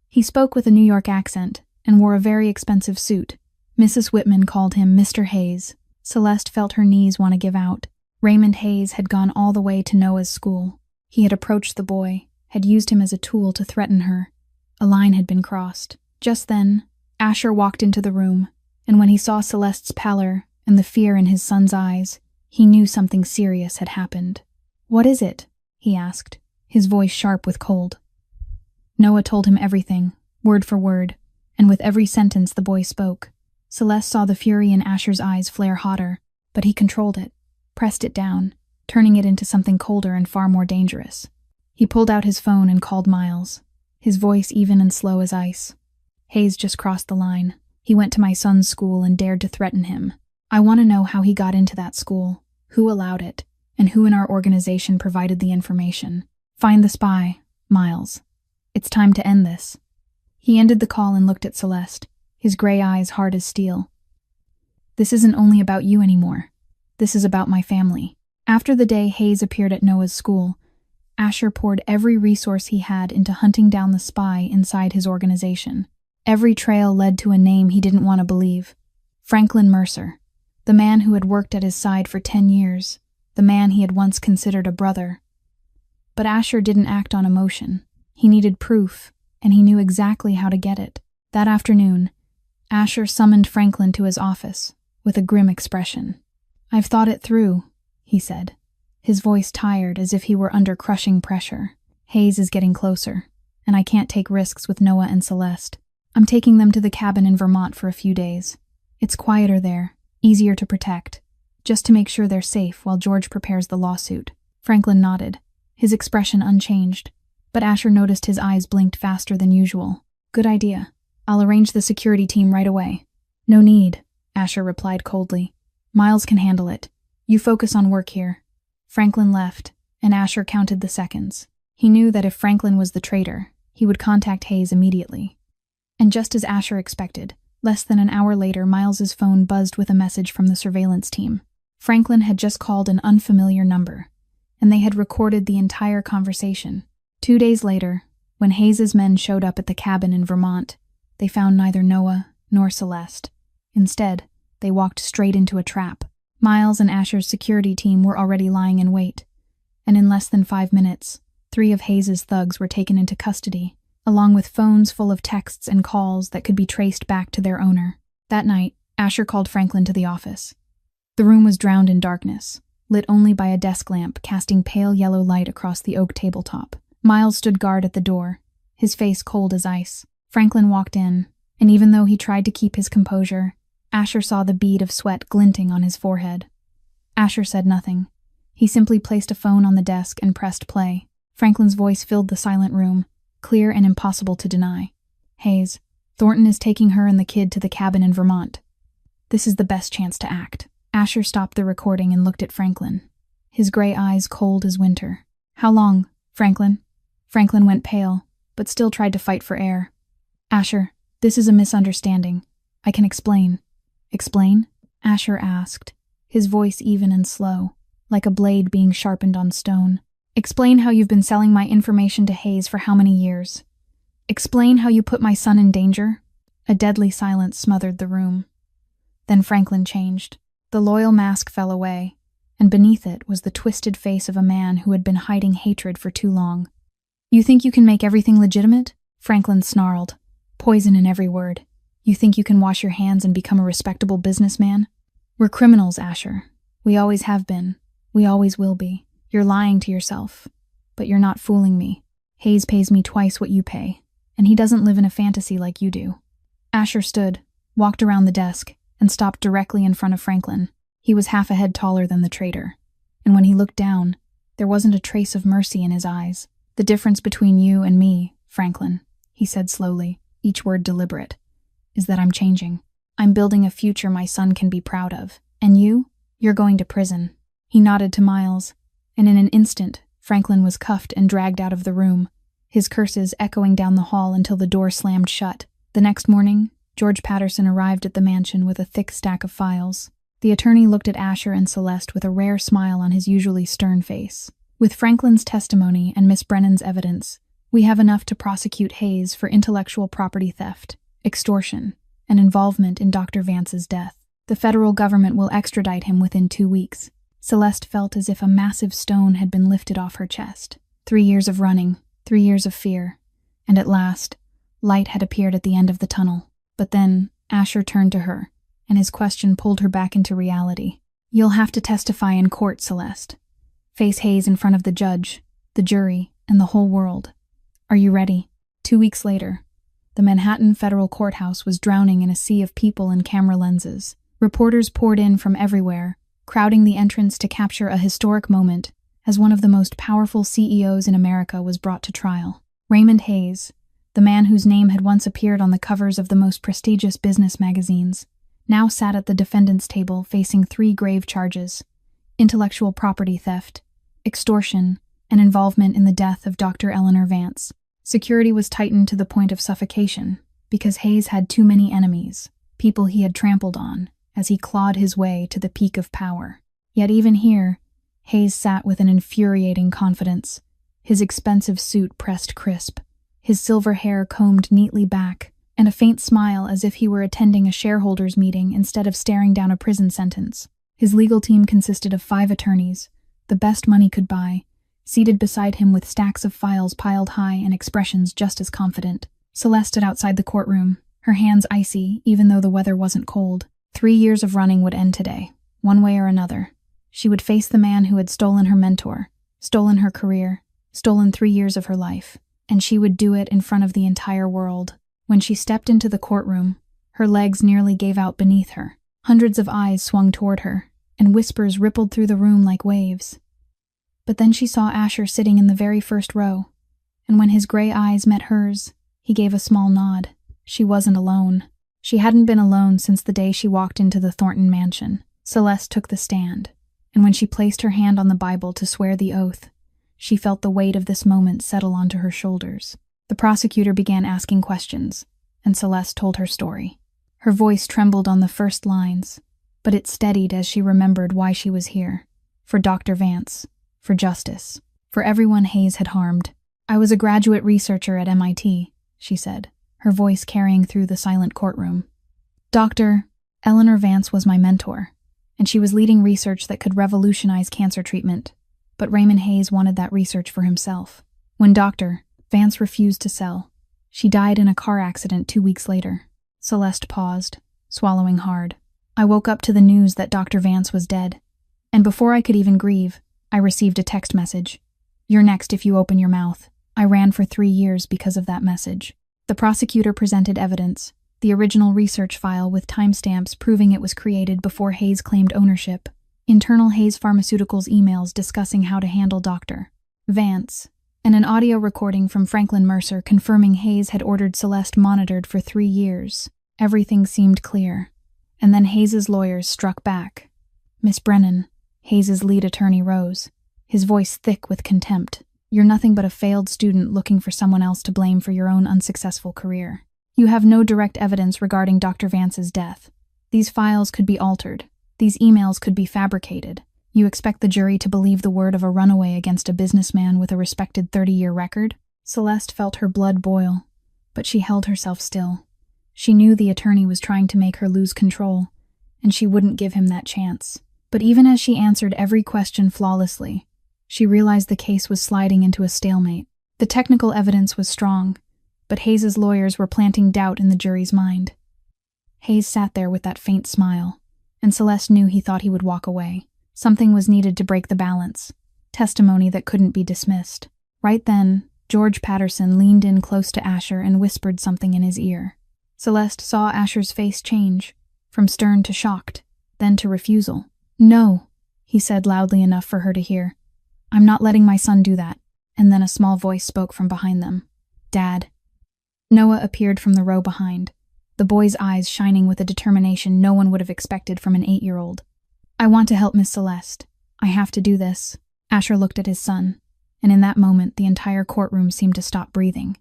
A: He spoke with a New York accent and wore a very expensive suit. Mrs. Whitman called him Mr. Hayes. Celeste felt her knees want to give out. Raymond Hayes had gone all the way to Noah's school. He had approached the boy, had used him as a tool to threaten her. A line had been crossed. Just then, Asher walked into the room, and when he saw Celeste's pallor and the fear in his son's eyes, he knew something serious had happened. "What is it?" he asked, his voice sharp with cold. Noah told him everything, word for word, and with every sentence the boy spoke, Celeste saw the fury in Asher's eyes flare hotter, but he controlled it, pressed it down, turning it into something colder and far more dangerous. He pulled out his phone and called Miles, his voice even and slow as ice. "Hayes just crossed the line. He went to my son's school and dared to threaten him. I want to know how he got into that school, who allowed it, and who in our organization provided the information. Find the spy, Miles. It's time to end this." He ended the call and looked at Celeste, his gray eyes hard as steel. "This isn't only about you anymore. This is about my family." After the day Hayes appeared at Noah's school, Asher poured every resource he had into hunting down the spy inside his organization. Every trail led to a name he didn't want to believe. Franklin Mercer, the man who had worked at his side for 10 years, the man he had once considered a brother. But Asher didn't act on emotion. He needed proof, and he knew exactly how to get it. That afternoon, Asher summoned Franklin to his office, with a grim expression. "I've thought it through," he said, his voice tired as if he were under crushing pressure. "Hayes is getting closer, and I can't take risks with Noah and Celeste. I'm taking them to the cabin in Vermont for a few days. It's quieter there, easier to protect, just to make sure they're safe while George prepares the lawsuit." Franklin nodded, his expression unchanged, but Asher noticed his eyes blinked faster than usual. "Good idea. I'll arrange the security team right away." "No need," Asher replied coldly. "Miles can handle it. You focus on work here." Franklin left, and Asher counted the seconds. He knew that if Franklin was the traitor, he would contact Hayes immediately. And just as Asher expected, less than an hour later, Miles's phone buzzed with a message from the surveillance team. Franklin had just called an unfamiliar number, and they had recorded the entire conversation. 2 days later, when Hayes's men showed up at the cabin in Vermont, they found neither Noah nor Celeste. Instead, they walked straight into a trap. Miles and Asher's security team were already lying in wait, and in less than 5 minutes, 3 of Hayes's thugs were taken into custody, along with phones full of texts and calls that could be traced back to their owner. That night, Asher called Franklin to the office. The room was drowned in darkness, lit only by a desk lamp casting pale yellow light across the oak tabletop. Miles stood guard at the door, his face cold as ice. Franklin walked in, and even though he tried to keep his composure, Asher saw the bead of sweat glinting on his forehead. Asher said nothing. He simply placed a phone on the desk and pressed play. Franklin's voice filled the silent room, clear and impossible to deny. "Hayes, Thornton is taking her and the kid to the cabin in Vermont. This is the best chance to act." Asher stopped the recording and looked at Franklin, his gray eyes cold as winter. "How long, Franklin?" Franklin went pale, but still tried to fight for air. "Asher, this is a misunderstanding. I can explain." "Explain?" Asher asked, his voice even and slow, like a blade being sharpened on stone. "Explain how you've been selling my information to Hayes for how many years. Explain how you put my son in danger." A deadly silence smothered the room. Then Franklin changed. The loyal mask fell away, and beneath it was the twisted face of a man who had been hiding hatred for too long. "You think you can make everything legitimate?" Franklin snarled, poison in every word. "You think you can wash your hands and become a respectable businessman? We're criminals, Asher. We always have been. We always will be. You're lying to yourself. But you're not fooling me. Hayes pays me twice what you pay, and he doesn't live in a fantasy like you do." Asher stood, walked around the desk, and stopped directly in front of Franklin. He was half a head taller than the traitor, and when he looked down, there wasn't a trace of mercy in his eyes. "The difference between you and me, Franklin," he said slowly, each word deliberate, "is that I'm changing. I'm building a future my son can be proud of. And you're going to prison." He nodded to Miles, and in an instant, Franklin was cuffed and dragged out of the room, his curses echoing down the hall until the door slammed shut. The next morning, George Patterson arrived at the mansion with a thick stack of files. The attorney looked at Asher and Celeste with a rare smile on his usually stern face. With Franklin's testimony and Miss Brennan's evidence, we have enough to prosecute Hayes for intellectual property theft, extortion, and involvement in Dr. Vance's death. The federal government will extradite him within 2 weeks. Celeste felt as if a massive stone had been lifted off her chest. 3 years of running, 3 years of fear, and at last, light had appeared at the end of the tunnel. But then, Asher turned to her, and his question pulled her back into reality. "You'll have to testify in court, Celeste. Face Hayes in front of the judge, the jury, and the whole world. Are you ready?" 2 weeks later, the Manhattan Federal Courthouse was drowning in a sea of people and camera lenses. Reporters poured in from everywhere, crowding the entrance to capture a historic moment as one of the most powerful CEOs in America was brought to trial. Raymond Hayes, the man whose name had once appeared on the covers of the most prestigious business magazines, now sat at the defendant's table facing 3 grave charges: intellectual property theft, extortion, and involvement in the death of Dr. Eleanor Vance. Security was tightened to the point of suffocation because Hayes had too many enemies, people he had trampled on, as he clawed his way to the peak of power. Yet even here, Hayes sat with an infuriating confidence, his expensive suit pressed crisp, his silver hair combed neatly back, and a faint smile as if he were attending a shareholders' meeting instead of staring down a prison sentence. His legal team consisted of 5 attorneys, the best money could buy, seated beside him with stacks of files piled high and expressions just as confident. Celeste stood outside the courtroom, her hands icy even though the weather wasn't cold. 3 years of running would end today, one way or another. She would face the man who had stolen her mentor, stolen her career, stolen 3 years of her life, and she would do it in front of the entire world. When she stepped into the courtroom, her legs nearly gave out beneath her. Hundreds of eyes swung toward her, and whispers rippled through the room like waves. But then she saw Asher sitting in the very first row, and when his gray eyes met hers, he gave a small nod. She wasn't alone. She hadn't been alone since the day she walked into the Thornton mansion. Celeste took the stand, and when she placed her hand on the Bible to swear the oath, she felt the weight of this moment settle onto her shoulders. The prosecutor began asking questions, and Celeste told her story. Her voice trembled on the first lines, but it steadied as she remembered why she was here. For Dr. Vance, for justice, for everyone Hayes had harmed. "I was a graduate researcher at MIT, she said, her voice carrying through the silent courtroom. Dr. Eleanor Vance was my mentor, and she was leading research that could revolutionize cancer treatment. But Raymond Hayes wanted that research for himself. When Dr. Vance refused to sell, she died in a car accident 2 weeks later." Celeste paused, swallowing hard. "I woke up to the news that Dr. Vance was dead, and before I could even grieve, I received a text message. 'You're next if you open your mouth.' I ran for 3 years because of that message." The prosecutor presented evidence, the original research file with timestamps proving it was created before Hayes claimed ownership, internal Hayes Pharmaceuticals emails discussing how to handle Dr. Vance, and an audio recording from Franklin Mercer confirming Hayes had ordered Celeste monitored for 3 years. Everything seemed clear. And then Hayes's lawyers struck back. "Miss Brennan," Hayes's lead attorney rose, his voice thick with contempt. "You're nothing but a failed student looking for someone else to blame for your own unsuccessful career. You have no direct evidence regarding Dr. Vance's death. These files could be altered. These emails could be fabricated. You expect the jury to believe the word of a runaway against a businessman with a respected 30-year record?" Celeste felt her blood boil, but she held herself still. She knew the attorney was trying to make her lose control, and she wouldn't give him that chance. But even as she answered every question flawlessly, she realized the case was sliding into a stalemate. The technical evidence was strong, but Hayes's lawyers were planting doubt in the jury's mind. Hayes sat there with that faint smile, and Celeste knew he thought he would walk away. Something was needed to break the balance, testimony that couldn't be dismissed. Right then, George Patterson leaned in close to Asher and whispered something in his ear. Celeste saw Asher's face change, from stern to shocked, then to refusal. "No," he said loudly enough for her to hear. "I'm not letting my son do that." And then a small voice spoke from behind them. "Dad." Noah appeared from the row behind, the boy's eyes shining with a determination no one would have expected from an 8-year-old. "I want to help Miss Celeste. I have to do this." Asher looked at his son, and in that moment the entire courtroom seemed to stop breathing.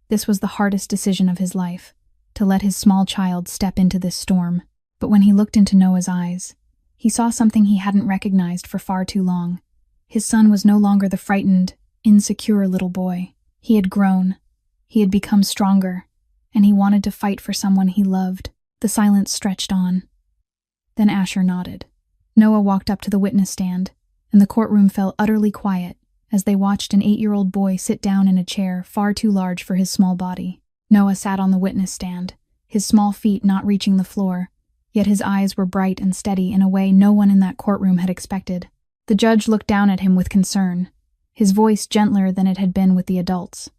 A: This was the hardest decision of his life, to let his small child step into this storm. But when he looked into Noah's eyes, he saw something he hadn't recognized for far too long. His son was no longer the frightened, insecure little boy. He had grown. He had become stronger, and he wanted to fight for someone he loved. The silence stretched on. Then Asher nodded. Noah walked up to the witness stand, and the courtroom fell utterly quiet as they watched an 8-year-old boy sit down in a chair far too large for his small body. Noah sat on the witness stand, his small feet not reaching the floor, yet his eyes were bright and steady in a way no one in that courtroom had expected. The judge looked down at him with concern, his voice gentler than it had been with the adults.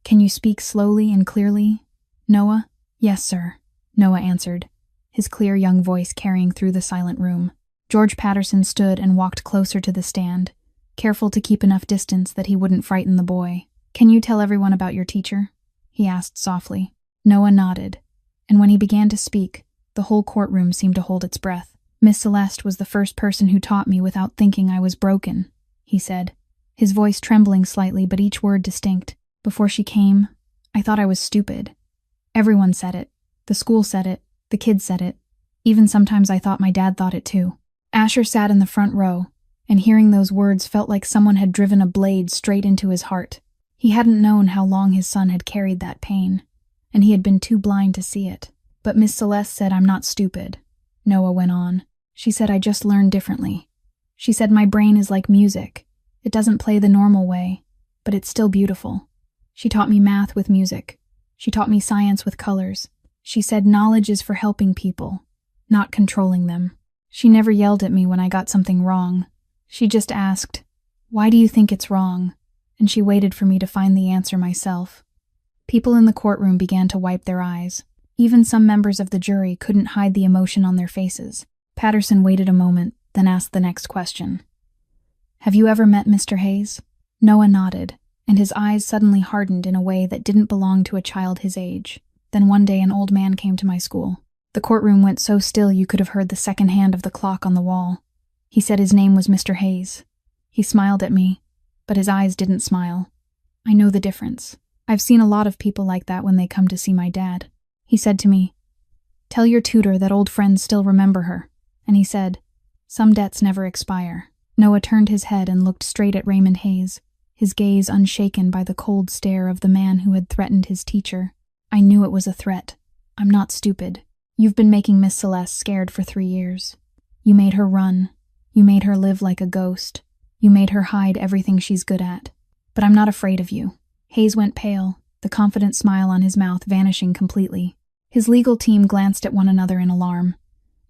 A: "Can you speak slowly and clearly, Noah?" "Yes, sir," Noah answered, his clear young voice carrying through the silent room. George Patterson stood and walked closer to the stand, careful to keep enough distance that he wouldn't frighten the boy. "Can you tell everyone about your teacher?" he asked softly. Noah nodded, and when he began to speak, the whole courtroom seemed to hold its breath. "Miss Celeste was the first person who taught me without thinking I was broken," he said, his voice trembling slightly but each word distinct. "Before she came, I thought I was stupid. Everyone said it. The school said it. The kids said it. Even sometimes I thought my dad thought it too." Asher sat in the front row, and hearing those words felt like someone had driven a blade straight into his heart. He hadn't known how long his son had carried that pain, and he had been too blind to see it. "But Miss Celeste said I'm not stupid," Noah went on. "She said I just learned differently. She said my brain is like music. It doesn't play the normal way, but it's still beautiful. She taught me math with music. She taught me science with colors. She said knowledge is for helping people, not controlling them. She never yelled at me when I got something wrong. She just asked, 'Why do you think it's wrong?' And she waited for me to find the answer myself." People in the courtroom began to wipe their eyes. Even some members of the jury couldn't hide the emotion on their faces. Patterson waited a moment, then asked the next question. "Have you ever met Mr. Hayes?" Noah nodded, and his eyes suddenly hardened in a way that didn't belong to a child his age. "Then one day an old man came to my school. The courtroom went so still you could have heard the second hand of the clock on the wall. He said his name was Mr. Hayes. He smiled at me, but his eyes didn't smile. I know the difference. I've seen a lot of people like that when they come to see my dad. He said to me, 'Tell your tutor that old friends still remember her.' And he said, 'Some debts never expire.'" Noah turned his head and looked straight at Raymond Hayes, his gaze unshaken by the cold stare of the man who had threatened his teacher. "I knew it was a threat. I'm not stupid. You've been making Miss Celeste scared for 3 years. You made her run. You made her live like a ghost. You made her hide everything she's good at. But I'm not afraid of you." Hayes went pale, the confident smile on his mouth vanishing completely. His legal team glanced at one another in alarm,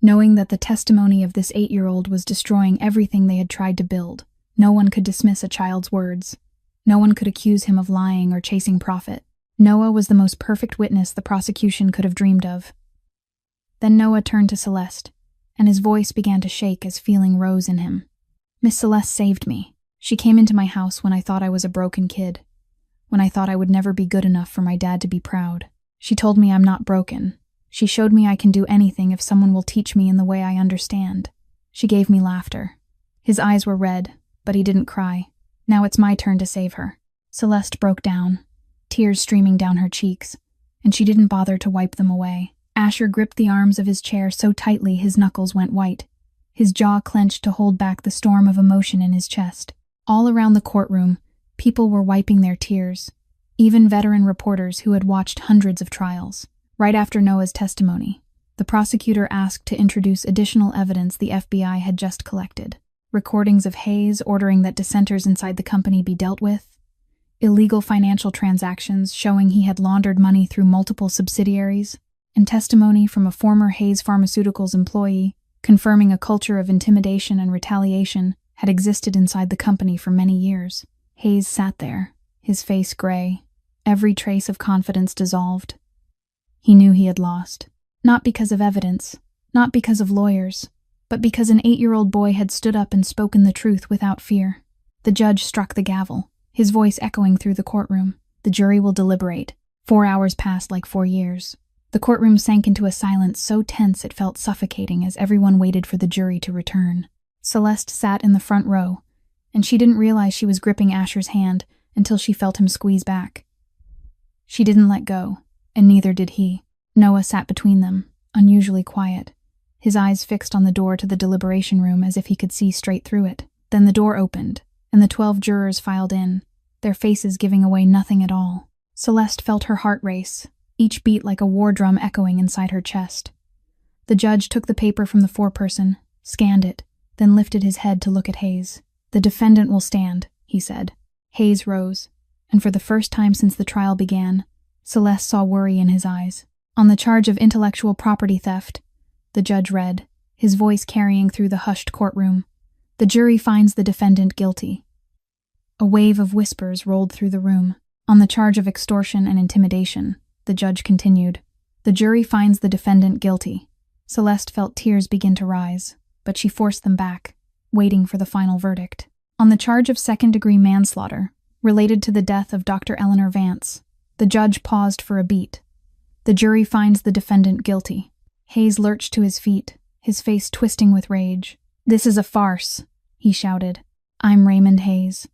A: knowing that the testimony of this 8-year-old was destroying everything they had tried to build. No one could dismiss a child's words. No one could accuse him of lying or chasing profit. Noah was the most perfect witness the prosecution could have dreamed of. Then Noah turned to Celeste, and his voice began to shake as feeling rose in him. "Miss Celeste saved me. She came into my house when I thought I was a broken kid, when I thought I would never be good enough for my dad to be proud. She told me I'm not broken. She showed me I can do anything if someone will teach me in the way I understand. She gave me laughter." His eyes were red, but he didn't cry. "Now it's my turn to save her." Celeste broke down, tears streaming down her cheeks, and she didn't bother to wipe them away. Asher gripped the arms of his chair so tightly his knuckles went white. His jaw clenched to hold back the storm of emotion in his chest. All around the courtroom, people were wiping their tears, even veteran reporters who had watched hundreds of trials. Right after Noah's testimony, the prosecutor asked to introduce additional evidence the FBI had just collected. Recordings of Hayes ordering that dissenters inside the company be dealt with, illegal financial transactions showing he had laundered money through multiple subsidiaries, and testimony from a former Hayes Pharmaceuticals employee confirming a culture of intimidation and retaliation had existed inside the company for many years. Hayes sat there, his face gray, every trace of confidence dissolved. He knew he had lost, not because of evidence, not because of lawyers, but because an 8-year-old boy had stood up and spoken the truth without fear. The judge struck the gavel, his voice echoing through the courtroom. "The jury will deliberate." 4 hours passed like 4 years. The courtroom sank into a silence so tense it felt suffocating as everyone waited for the jury to return. Celeste sat in the front row, and she didn't realize she was gripping Asher's hand until she felt him squeeze back. She didn't let go, and neither did he. Noah sat between them, unusually quiet, his eyes fixed on the door to the deliberation room as if he could see straight through it. Then the door opened, and the 12 jurors filed in, their faces giving away nothing at all. Celeste felt her heart race, each beat like a war drum echoing inside her chest. The judge took the paper from the foreperson, scanned it, then lifted his head to look at Hayes. "The defendant will stand," he said. Hayes rose, and for the first time since the trial began, Celeste saw worry in his eyes. "On the charge of intellectual property theft," the judge read, his voice carrying through the hushed courtroom, "the jury finds the defendant guilty." A wave of whispers rolled through the room. "On the charge of extortion and intimidation," the judge continued, "the jury finds the defendant guilty." Celeste felt tears begin to rise, but she forced them back, waiting for the final verdict. "On the charge of second-degree manslaughter, related to the death of Dr. Eleanor Vance," the judge paused for a beat, "the jury finds the defendant guilty." Hayes lurched to his feet, his face twisting with rage. "This is a farce," he shouted. "I'm Raymond Hayes.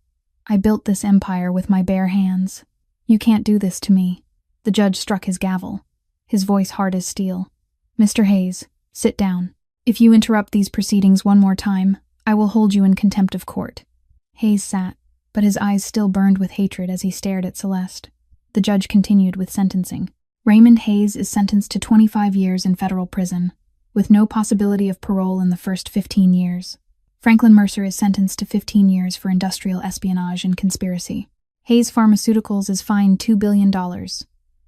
A: I built this empire with my bare hands. You can't do this to me." The judge struck his gavel, his voice hard as steel. "Mr. Hayes, sit down. If you interrupt these proceedings one more time, I will hold you in contempt of court." Hayes sat, but his eyes still burned with hatred as he stared at Celeste. The judge continued with sentencing. "Raymond Hayes is sentenced to 25 years in federal prison, with no possibility of parole in the first 15 years. Franklin Mercer is sentenced to 15 years for industrial espionage and conspiracy. Hayes Pharmaceuticals is fined $2 billion,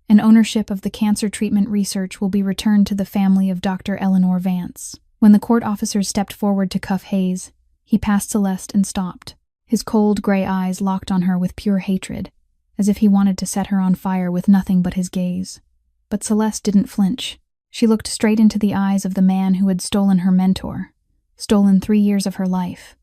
A: and ownership of the cancer treatment research will be returned to the family of Dr. Eleanor Vance." When the court officers stepped forward to cuff Hayes, he passed Celeste and stopped. His cold, gray eyes locked on her with pure hatred, as if he wanted to set her on fire with nothing but his gaze. But Celeste didn't flinch. She looked straight into the eyes of the man who had stolen her mentor, stolen 3 years of her life,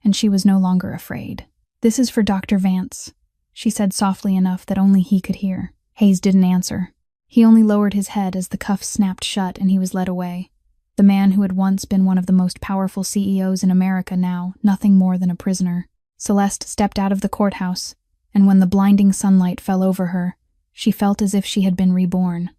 A: and she was no longer afraid. "This is for Dr. Vance," she said softly enough that only he could hear. Hayes didn't answer. He only lowered his head as the cuffs snapped shut and he was led away. The man who had once been one of the most powerful CEOs in America now, nothing more than a prisoner. Celeste stepped out of the courthouse, and when the blinding sunlight fell over her, she felt as if she had been reborn.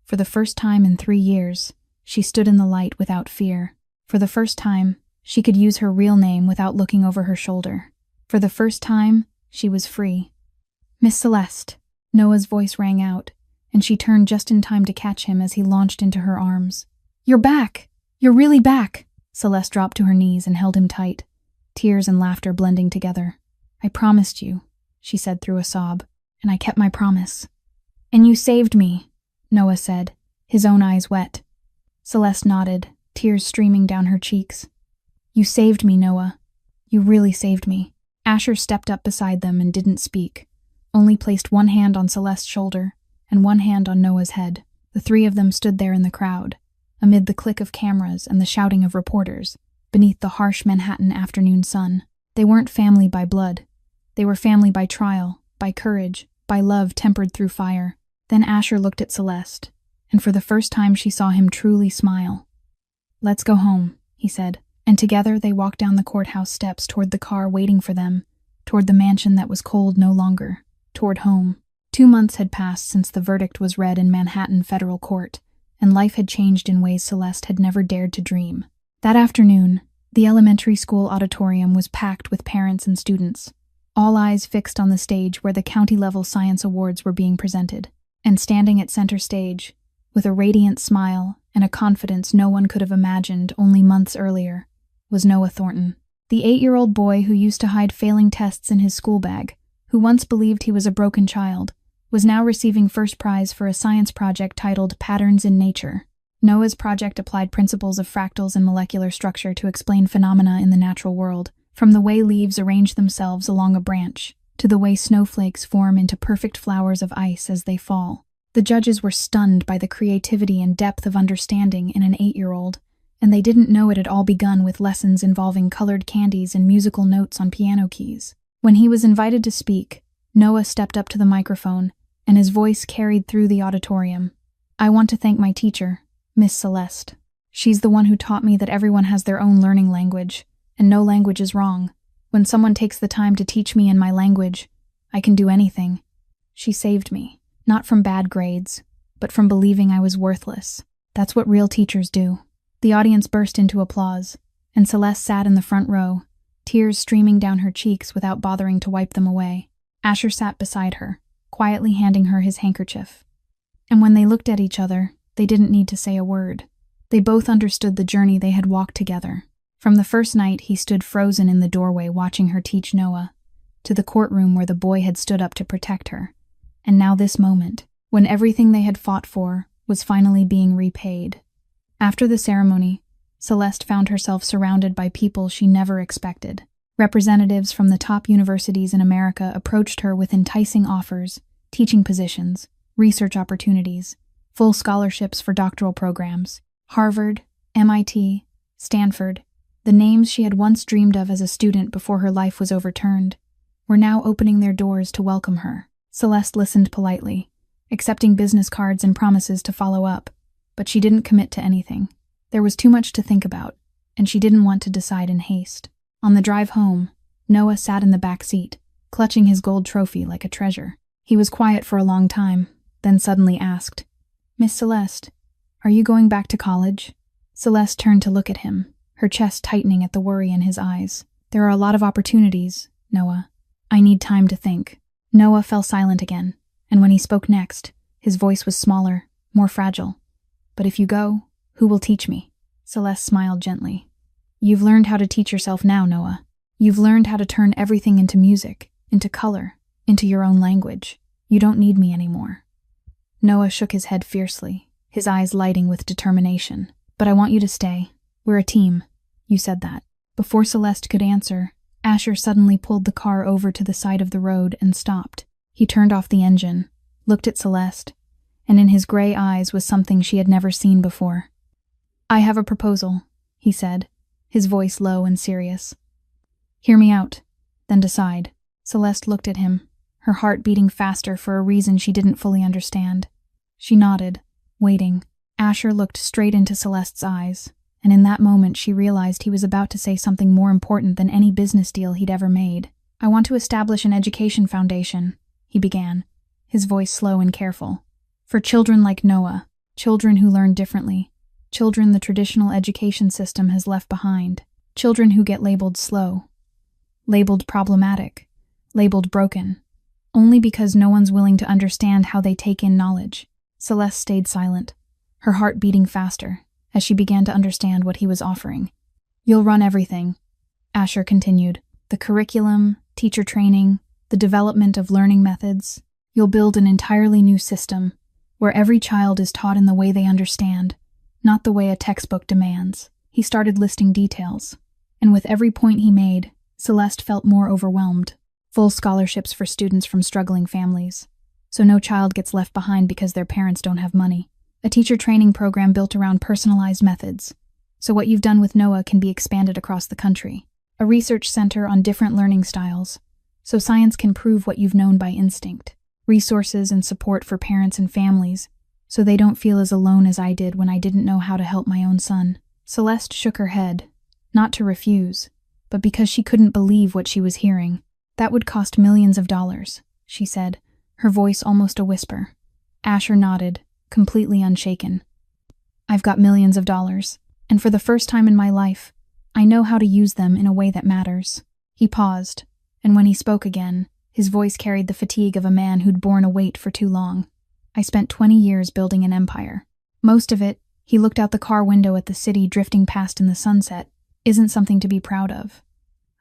A: For the first time in 3 years, she stood in the light without fear. For the first time, she could use her real name without looking over her shoulder. For the first time, she was free. "Miss Celeste," Noah's voice rang out, and she turned just in time to catch him as he launched into her arms. "You're back! You're really back!" Celeste dropped to her knees and held him tight, tears and laughter blending together. "I promised you," she said through a sob, "and I kept my promise." "And you saved me," Noah said, his own eyes wet. Celeste nodded, tears streaming down her cheeks. "You saved me, Noah. You really saved me." Asher stepped up beside them and didn't speak, only placed one hand on Celeste's shoulder and one hand on Noah's head. The three of them stood there in the crowd, amid the click of cameras and the shouting of reporters, beneath the harsh Manhattan afternoon sun. They weren't family by blood. They were family by trial, by courage, by love tempered through fire. Then Asher looked at Celeste, and for the first time she saw him truly smile. "Let's go home," he said, and together they walked down the courthouse steps toward the car waiting for them, toward the mansion that was cold no longer, toward home. 2 months had passed since the verdict was read in Manhattan federal court, and life had changed in ways Celeste had never dared to dream. That afternoon, the elementary school auditorium was packed with parents and students, all eyes fixed on the stage where the county-level science awards were being presented. And standing at center stage, with a radiant smile and a confidence no one could have imagined only months earlier, was Noah Thornton. The 8-year-old boy who used to hide failing tests in his school bag, who once believed he was a broken child, was now receiving first prize for a science project titled Patterns in Nature. Noah's project applied principles of fractals and molecular structure to explain phenomena in the natural world, from the way leaves arrange themselves along a branch, to the way snowflakes form into perfect flowers of ice as they fall. The judges were stunned by the creativity and depth of understanding in an 8-year-old, and they didn't know it had all begun with lessons involving colored candies and musical notes on piano keys. When he was invited to speak, Noah stepped up to the microphone, and his voice carried through the auditorium. "I want to thank my teacher, Miss Celeste. She's the one who taught me that everyone has their own learning language, and no language is wrong. When someone takes the time to teach me in my language, I can do anything. She saved me, not from bad grades, but from believing I was worthless. That's what real teachers do." The audience burst into applause, and Celeste sat in the front row, tears streaming down her cheeks without bothering to wipe them away. Asher sat beside her, quietly handing her his handkerchief. And when they looked at each other, they didn't need to say a word. They both understood the journey they had walked together. From the first night he stood frozen in the doorway watching her teach Noah, to the courtroom where the boy had stood up to protect her, and now this moment, when everything they had fought for was finally being repaid. After the ceremony, Celeste found herself surrounded by people she never expected. Representatives from the top universities in America approached her with enticing offers, teaching positions, research opportunities, full scholarships for doctoral programs. Harvard, MIT, Stanford, the names she had once dreamed of as a student before her life was overturned, were now opening their doors to welcome her. Celeste listened politely, accepting business cards and promises to follow up, but she didn't commit to anything. There was too much to think about, and she didn't want to decide in haste. On the drive home, Noah sat in the back seat, clutching his gold trophy like a treasure. He was quiet for a long time, then suddenly asked, "Miss Celeste, are you going back to college?" Celeste turned to look at him, her chest tightening at the worry in his eyes. "There are a lot of opportunities, Noah. I need time to think." Noah fell silent again, and when he spoke next, his voice was smaller, more fragile. "But if you go, who will teach me?" Celeste smiled gently. "You've learned how to teach yourself now, Noah. You've learned how to turn everything into music, into color, into your own language. You don't need me anymore." Noah shook his head fiercely, his eyes lighting with determination. "But I want you to stay. We're a team. You said that." Before Celeste could answer, Asher suddenly pulled the car over to the side of the road and stopped. He turned off the engine, looked at Celeste, and in his gray eyes was something she had never seen before. "I have a proposal," he said, his voice low and serious. "Hear me out, then decide." Celeste looked at him, her heart beating faster for a reason she didn't fully understand. She nodded, waiting. Asher looked straight into Celeste's eyes, and in that moment she realized he was about to say something more important than any business deal he'd ever made. "I want to establish an education foundation," he began, his voice slow and careful. "For children like Noah, children who learn differently, children the traditional education system has left behind, children who get labeled slow, labeled problematic, labeled broken, only because no one's willing to understand how they take in knowledge." Celeste stayed silent, her heart beating faster, as she began to understand what he was offering. "You'll run everything," Asher continued. "The curriculum, teacher training, the development of learning methods. You'll build an entirely new system, where every child is taught in the way they understand, not the way a textbook demands." He started listing details, and with every point he made, Celeste felt more overwhelmed. Full scholarships for students from struggling families, so no child gets left behind because their parents don't have money. A teacher training program built around personalized methods, so what you've done with Noah can be expanded across the country. A research center on different learning styles, so science can prove what you've known by instinct. Resources and support for parents and families, so they don't feel as alone as I did when I didn't know how to help my own son. Celeste shook her head, not to refuse, but because she couldn't believe what she was hearing. "That would cost millions of dollars," she said, her voice almost a whisper. Asher nodded, completely unshaken. "I've got millions of dollars, and for the first time in my life, I know how to use them in a way that matters." He paused, and when he spoke again, his voice carried the fatigue of a man who'd borne a weight for too long. "I spent 20 years building an empire. Most of it," he looked out the car window at the city drifting past in the sunset, "isn't something to be proud of.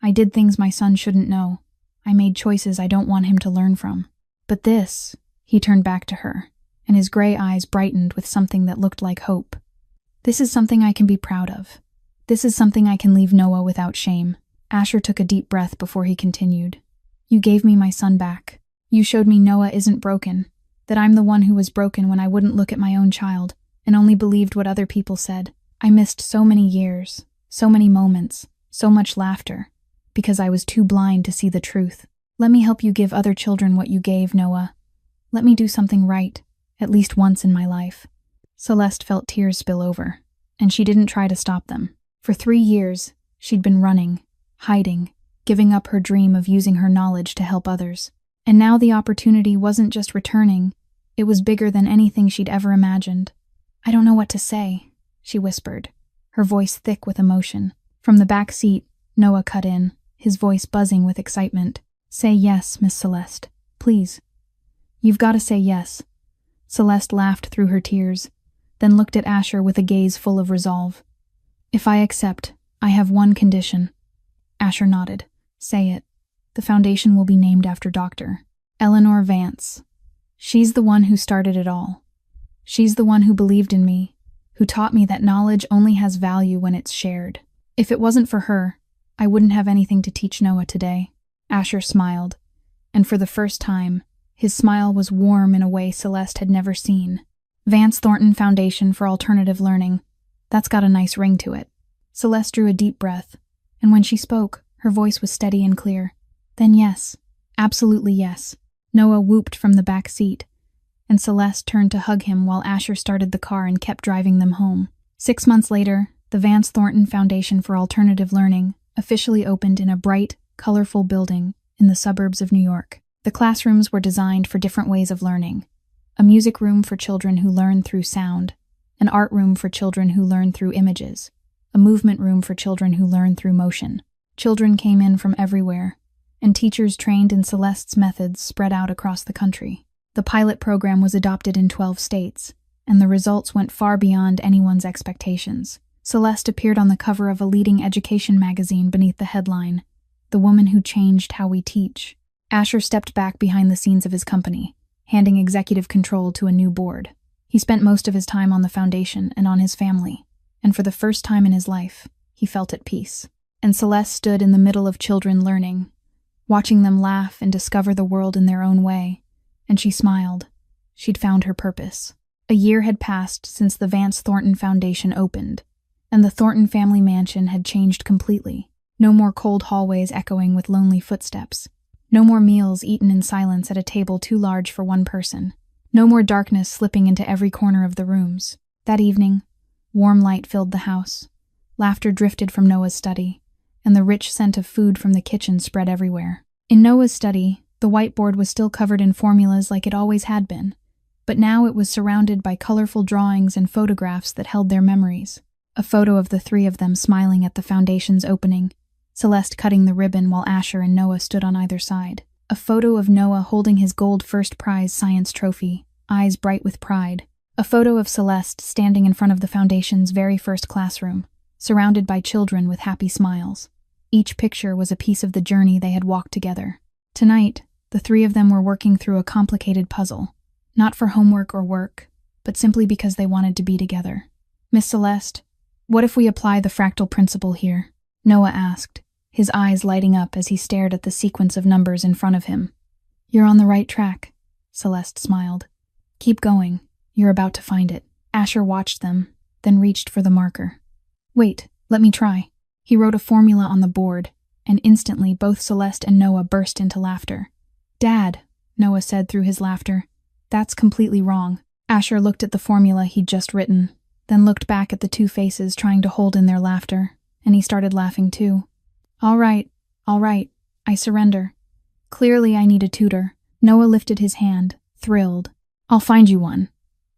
A: I did things my son shouldn't know. I made choices I don't want him to learn from. But this," he turned back to her, and his gray eyes brightened with something that looked like hope. "This is something I can be proud of. This is something I can leave Noah without shame." Asher took a deep breath before he continued. "You gave me my son back. You showed me Noah isn't broken, that I'm the one who was broken when I wouldn't look at my own child and only believed what other people said. I missed so many years, so many moments, so much laughter, because I was too blind to see the truth. Let me help you give other children what you gave, Noah. Let me do something right, at least once in my life." Celeste felt tears spill over, and she didn't try to stop them. For 3 years, she'd been running, hiding, giving up her dream of using her knowledge to help others. And now the opportunity wasn't just returning, it was bigger than anything she'd ever imagined. "I don't know what to say," she whispered, her voice thick with emotion. From the back seat, Noah cut in. his voice buzzing with excitement. "Say yes, Miss Celeste. Please. You've got to say yes." Celeste laughed through her tears, then looked at Asher with a gaze full of resolve. "If I accept, I have one condition." Asher nodded. "Say it." "The foundation will be named after Dr. Eleanor Vance. She's the one who started it all. She's the one who believed in me, who taught me that knowledge only has value when it's shared. If it wasn't for her, I wouldn't have anything to teach Noah today." Asher smiled, and for the first time, his smile was warm in a way Celeste had never seen. "Vance Thornton Foundation for Alternative Learning. That's got a nice ring to it." Celeste drew a deep breath, and when she spoke, her voice was steady and clear. "Then yes, absolutely yes." Noah whooped from the back seat, and Celeste turned to hug him while Asher started the car and kept driving them home. 6 months later, the Vance Thornton Foundation for Alternative Learning officially opened in a bright, colorful building in the suburbs of New York. The classrooms were designed for different ways of learning. A music room for children who learn through sound, an art room for children who learn through images, a movement room for children who learn through motion. Children came in from everywhere, and teachers trained in Celeste's methods spread out across the country. The pilot program was adopted in 12 states, and the results went far beyond anyone's expectations. Celeste appeared on the cover of a leading education magazine beneath the headline, "The Woman Who Changed How We Teach." Asher stepped back behind the scenes of his company, handing executive control to a new board. He spent most of his time on the foundation and on his family, and for the first time in his life, he felt at peace. And Celeste stood in the middle of children learning, watching them laugh and discover the world in their own way, and she smiled. She'd found her purpose. A year had passed since the Vance Thornton Foundation opened, and the Thornton family mansion had changed completely. No more cold hallways echoing with lonely footsteps. No more meals eaten in silence at a table too large for one person. No more darkness slipping into every corner of the rooms. That evening, warm light filled the house. Laughter drifted from Noah's study, and the rich scent of food from the kitchen spread everywhere. In Noah's study, the whiteboard was still covered in formulas like it always had been, but now it was surrounded by colorful drawings and photographs that held their memories. A photo of the three of them smiling at the foundation's opening, Celeste cutting the ribbon while Asher and Noah stood on either side. A photo of Noah holding his gold first prize science trophy, eyes bright with pride. A photo of Celeste standing in front of the foundation's very first classroom, surrounded by children with happy smiles. Each picture was a piece of the journey they had walked together. Tonight, the three of them were working through a complicated puzzle, not for homework or work, but simply because they wanted to be together. "Miss Celeste, what if we apply the fractal principle here?" Noah asked, his eyes lighting up as he stared at the sequence of numbers in front of him. "You're on the right track," Celeste smiled. "Keep going. You're about to find it." Asher watched them, then reached for the marker. "Wait, let me try." He wrote a formula on the board, and instantly both Celeste and Noah burst into laughter. "Dad," Noah said through his laughter, "that's completely wrong." Asher looked at the formula he'd just written, then looked back at the two faces trying to hold in their laughter, and he started laughing too. All right, I surrender. Clearly I need a tutor." Noah lifted his hand, thrilled. "I'll find you one.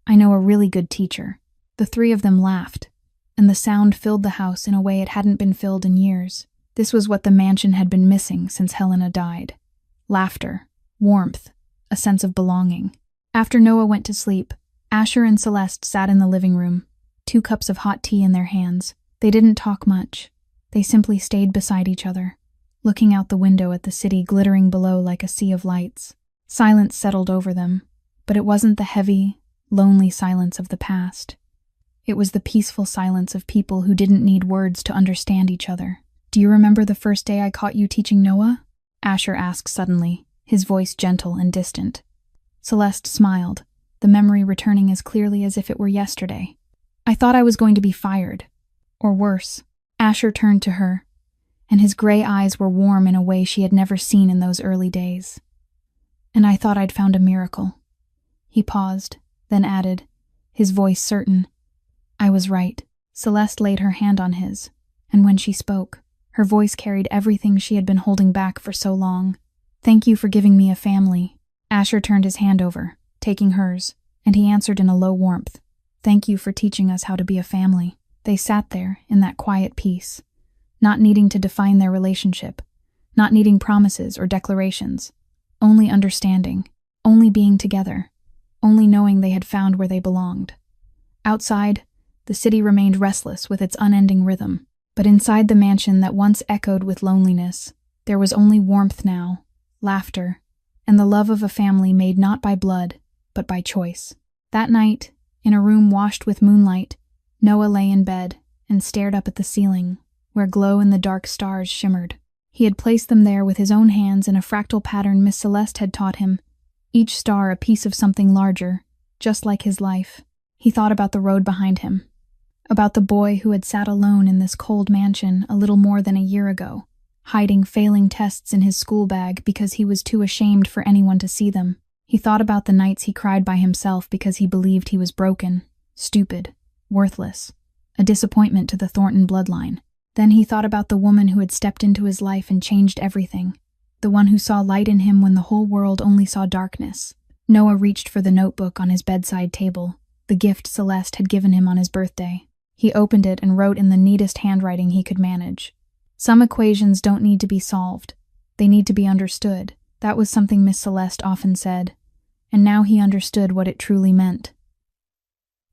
A: I know a really good teacher." The three of them laughed, and the sound filled the house in a way it hadn't been filled in years. This was what the mansion had been missing since Helena died. Laughter, warmth, a sense of belonging. After Noah went to sleep, Asher and Celeste sat in the living room, 2 cups of hot tea in their hands. They didn't talk much. They simply stayed beside each other, looking out the window at the city glittering below like a sea of lights. Silence settled over them, but it wasn't the heavy, lonely silence of the past. It was the peaceful silence of people who didn't need words to understand each other. "Do you remember the first day I caught you teaching Noah?" Asher asked suddenly, his voice gentle and distant. Celeste smiled, the memory returning as clearly as if it were yesterday. "I thought I was going to be fired. Or worse." Asher turned to her, and his gray eyes were warm in a way she had never seen in those early days. "And I thought I'd found a miracle." He paused, then added, his voice certain, "I was right." Celeste laid her hand on his, and when she spoke, her voice carried everything she had been holding back for so long. "Thank you for giving me a family." Asher turned his hand over, taking hers, and he answered in a low warmth, "Thank you for teaching us how to be a family." They sat there in that quiet peace, not needing to define their relationship, not needing promises or declarations, only understanding, only being together, only knowing they had found where they belonged. Outside, the city remained restless with its unending rhythm, but inside the mansion that once echoed with loneliness, there was only warmth now, laughter, and the love of a family made not by blood, but by choice. That night, in a room washed with moonlight, Noah lay in bed and stared up at the ceiling, where glow-in-the-dark stars shimmered. He had placed them there with his own hands in a fractal pattern Miss Celeste had taught him, each star a piece of something larger, just like his life. He thought about the road behind him, about the boy who had sat alone in this cold mansion a little more than a year ago, hiding failing tests in his school bag because he was too ashamed for anyone to see them. He thought about the nights he cried by himself because he believed he was broken, stupid, worthless, a disappointment to the Thornton bloodline. Then he thought about the woman who had stepped into his life and changed everything, the one who saw light in him when the whole world only saw darkness. Noah reached for the notebook on his bedside table, the gift Celeste had given him on his birthday. He opened it and wrote in the neatest handwriting he could manage. Some equations don't need to be solved. They need to be understood. That was something Miss Celeste often said, and now he understood what it truly meant.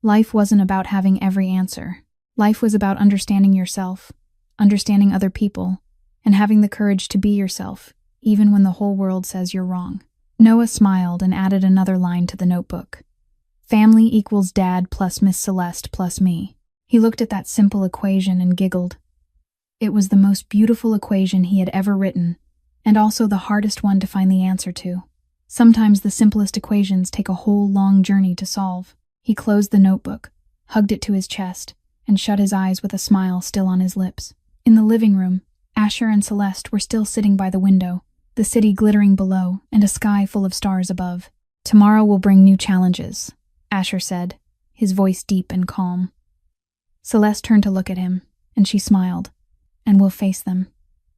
A: Life wasn't about having every answer. Life was about understanding yourself, understanding other people, and having the courage to be yourself, even when the whole world says you're wrong. Noah smiled and added another line to the notebook. Family equals Dad plus Miss Celeste plus me. He looked at that simple equation and giggled. It was the most beautiful equation he had ever written, and also the hardest one to find the answer to. Sometimes the simplest equations take a whole long journey to solve. He closed the notebook, hugged it to his chest, and shut his eyes with a smile still on his lips. In the living room, Asher and Celeste were still sitting by the window, the city glittering below and a sky full of stars above. Tomorrow will bring new challenges, Asher said, his voice deep and calm. Celeste turned to look at him, and she smiled. And we'll face them,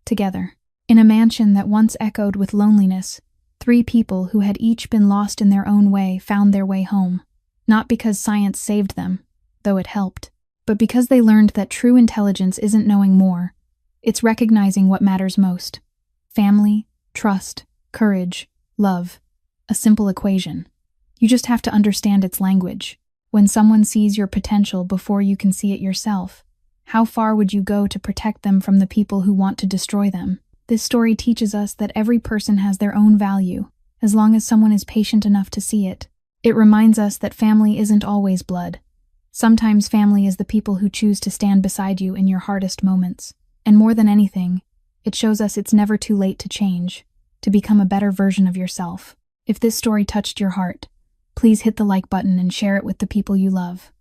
A: together. In a mansion that once echoed with loneliness, 3 people who had each been lost in their own way found their way home, not because science saved them, though it helped, but because they learned that true intelligence isn't knowing more, it's recognizing what matters most. Family, trust, courage, love. A simple equation. You just have to understand its language. When someone sees your potential before you can see it yourself, how far would you go to protect them from the people who want to destroy them? This story teaches us that every person has their own value, as long as someone is patient enough to see it. It reminds us that family isn't always blood. Sometimes family is the people who choose to stand beside you in your hardest moments. And more than anything, it shows us it's never too late to change, to become a better version of yourself. If this story touched your heart, please hit the like button and share it with the people you love.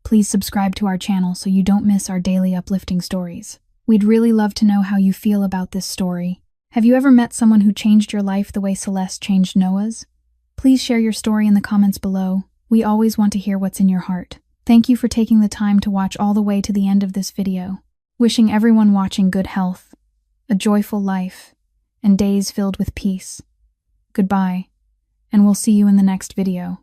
A: Please subscribe to our channel so you don't miss our daily uplifting stories. We'd really love to know how you feel about this story. Have you ever met someone who changed your life the way Celeste changed Noah's? Please share your story in the comments below. We always want to hear what's in your heart. Thank you for taking the time to watch all the way to the end of this video. Wishing everyone watching good health, a joyful life, and days filled with peace. Goodbye, and we'll see you in the next video.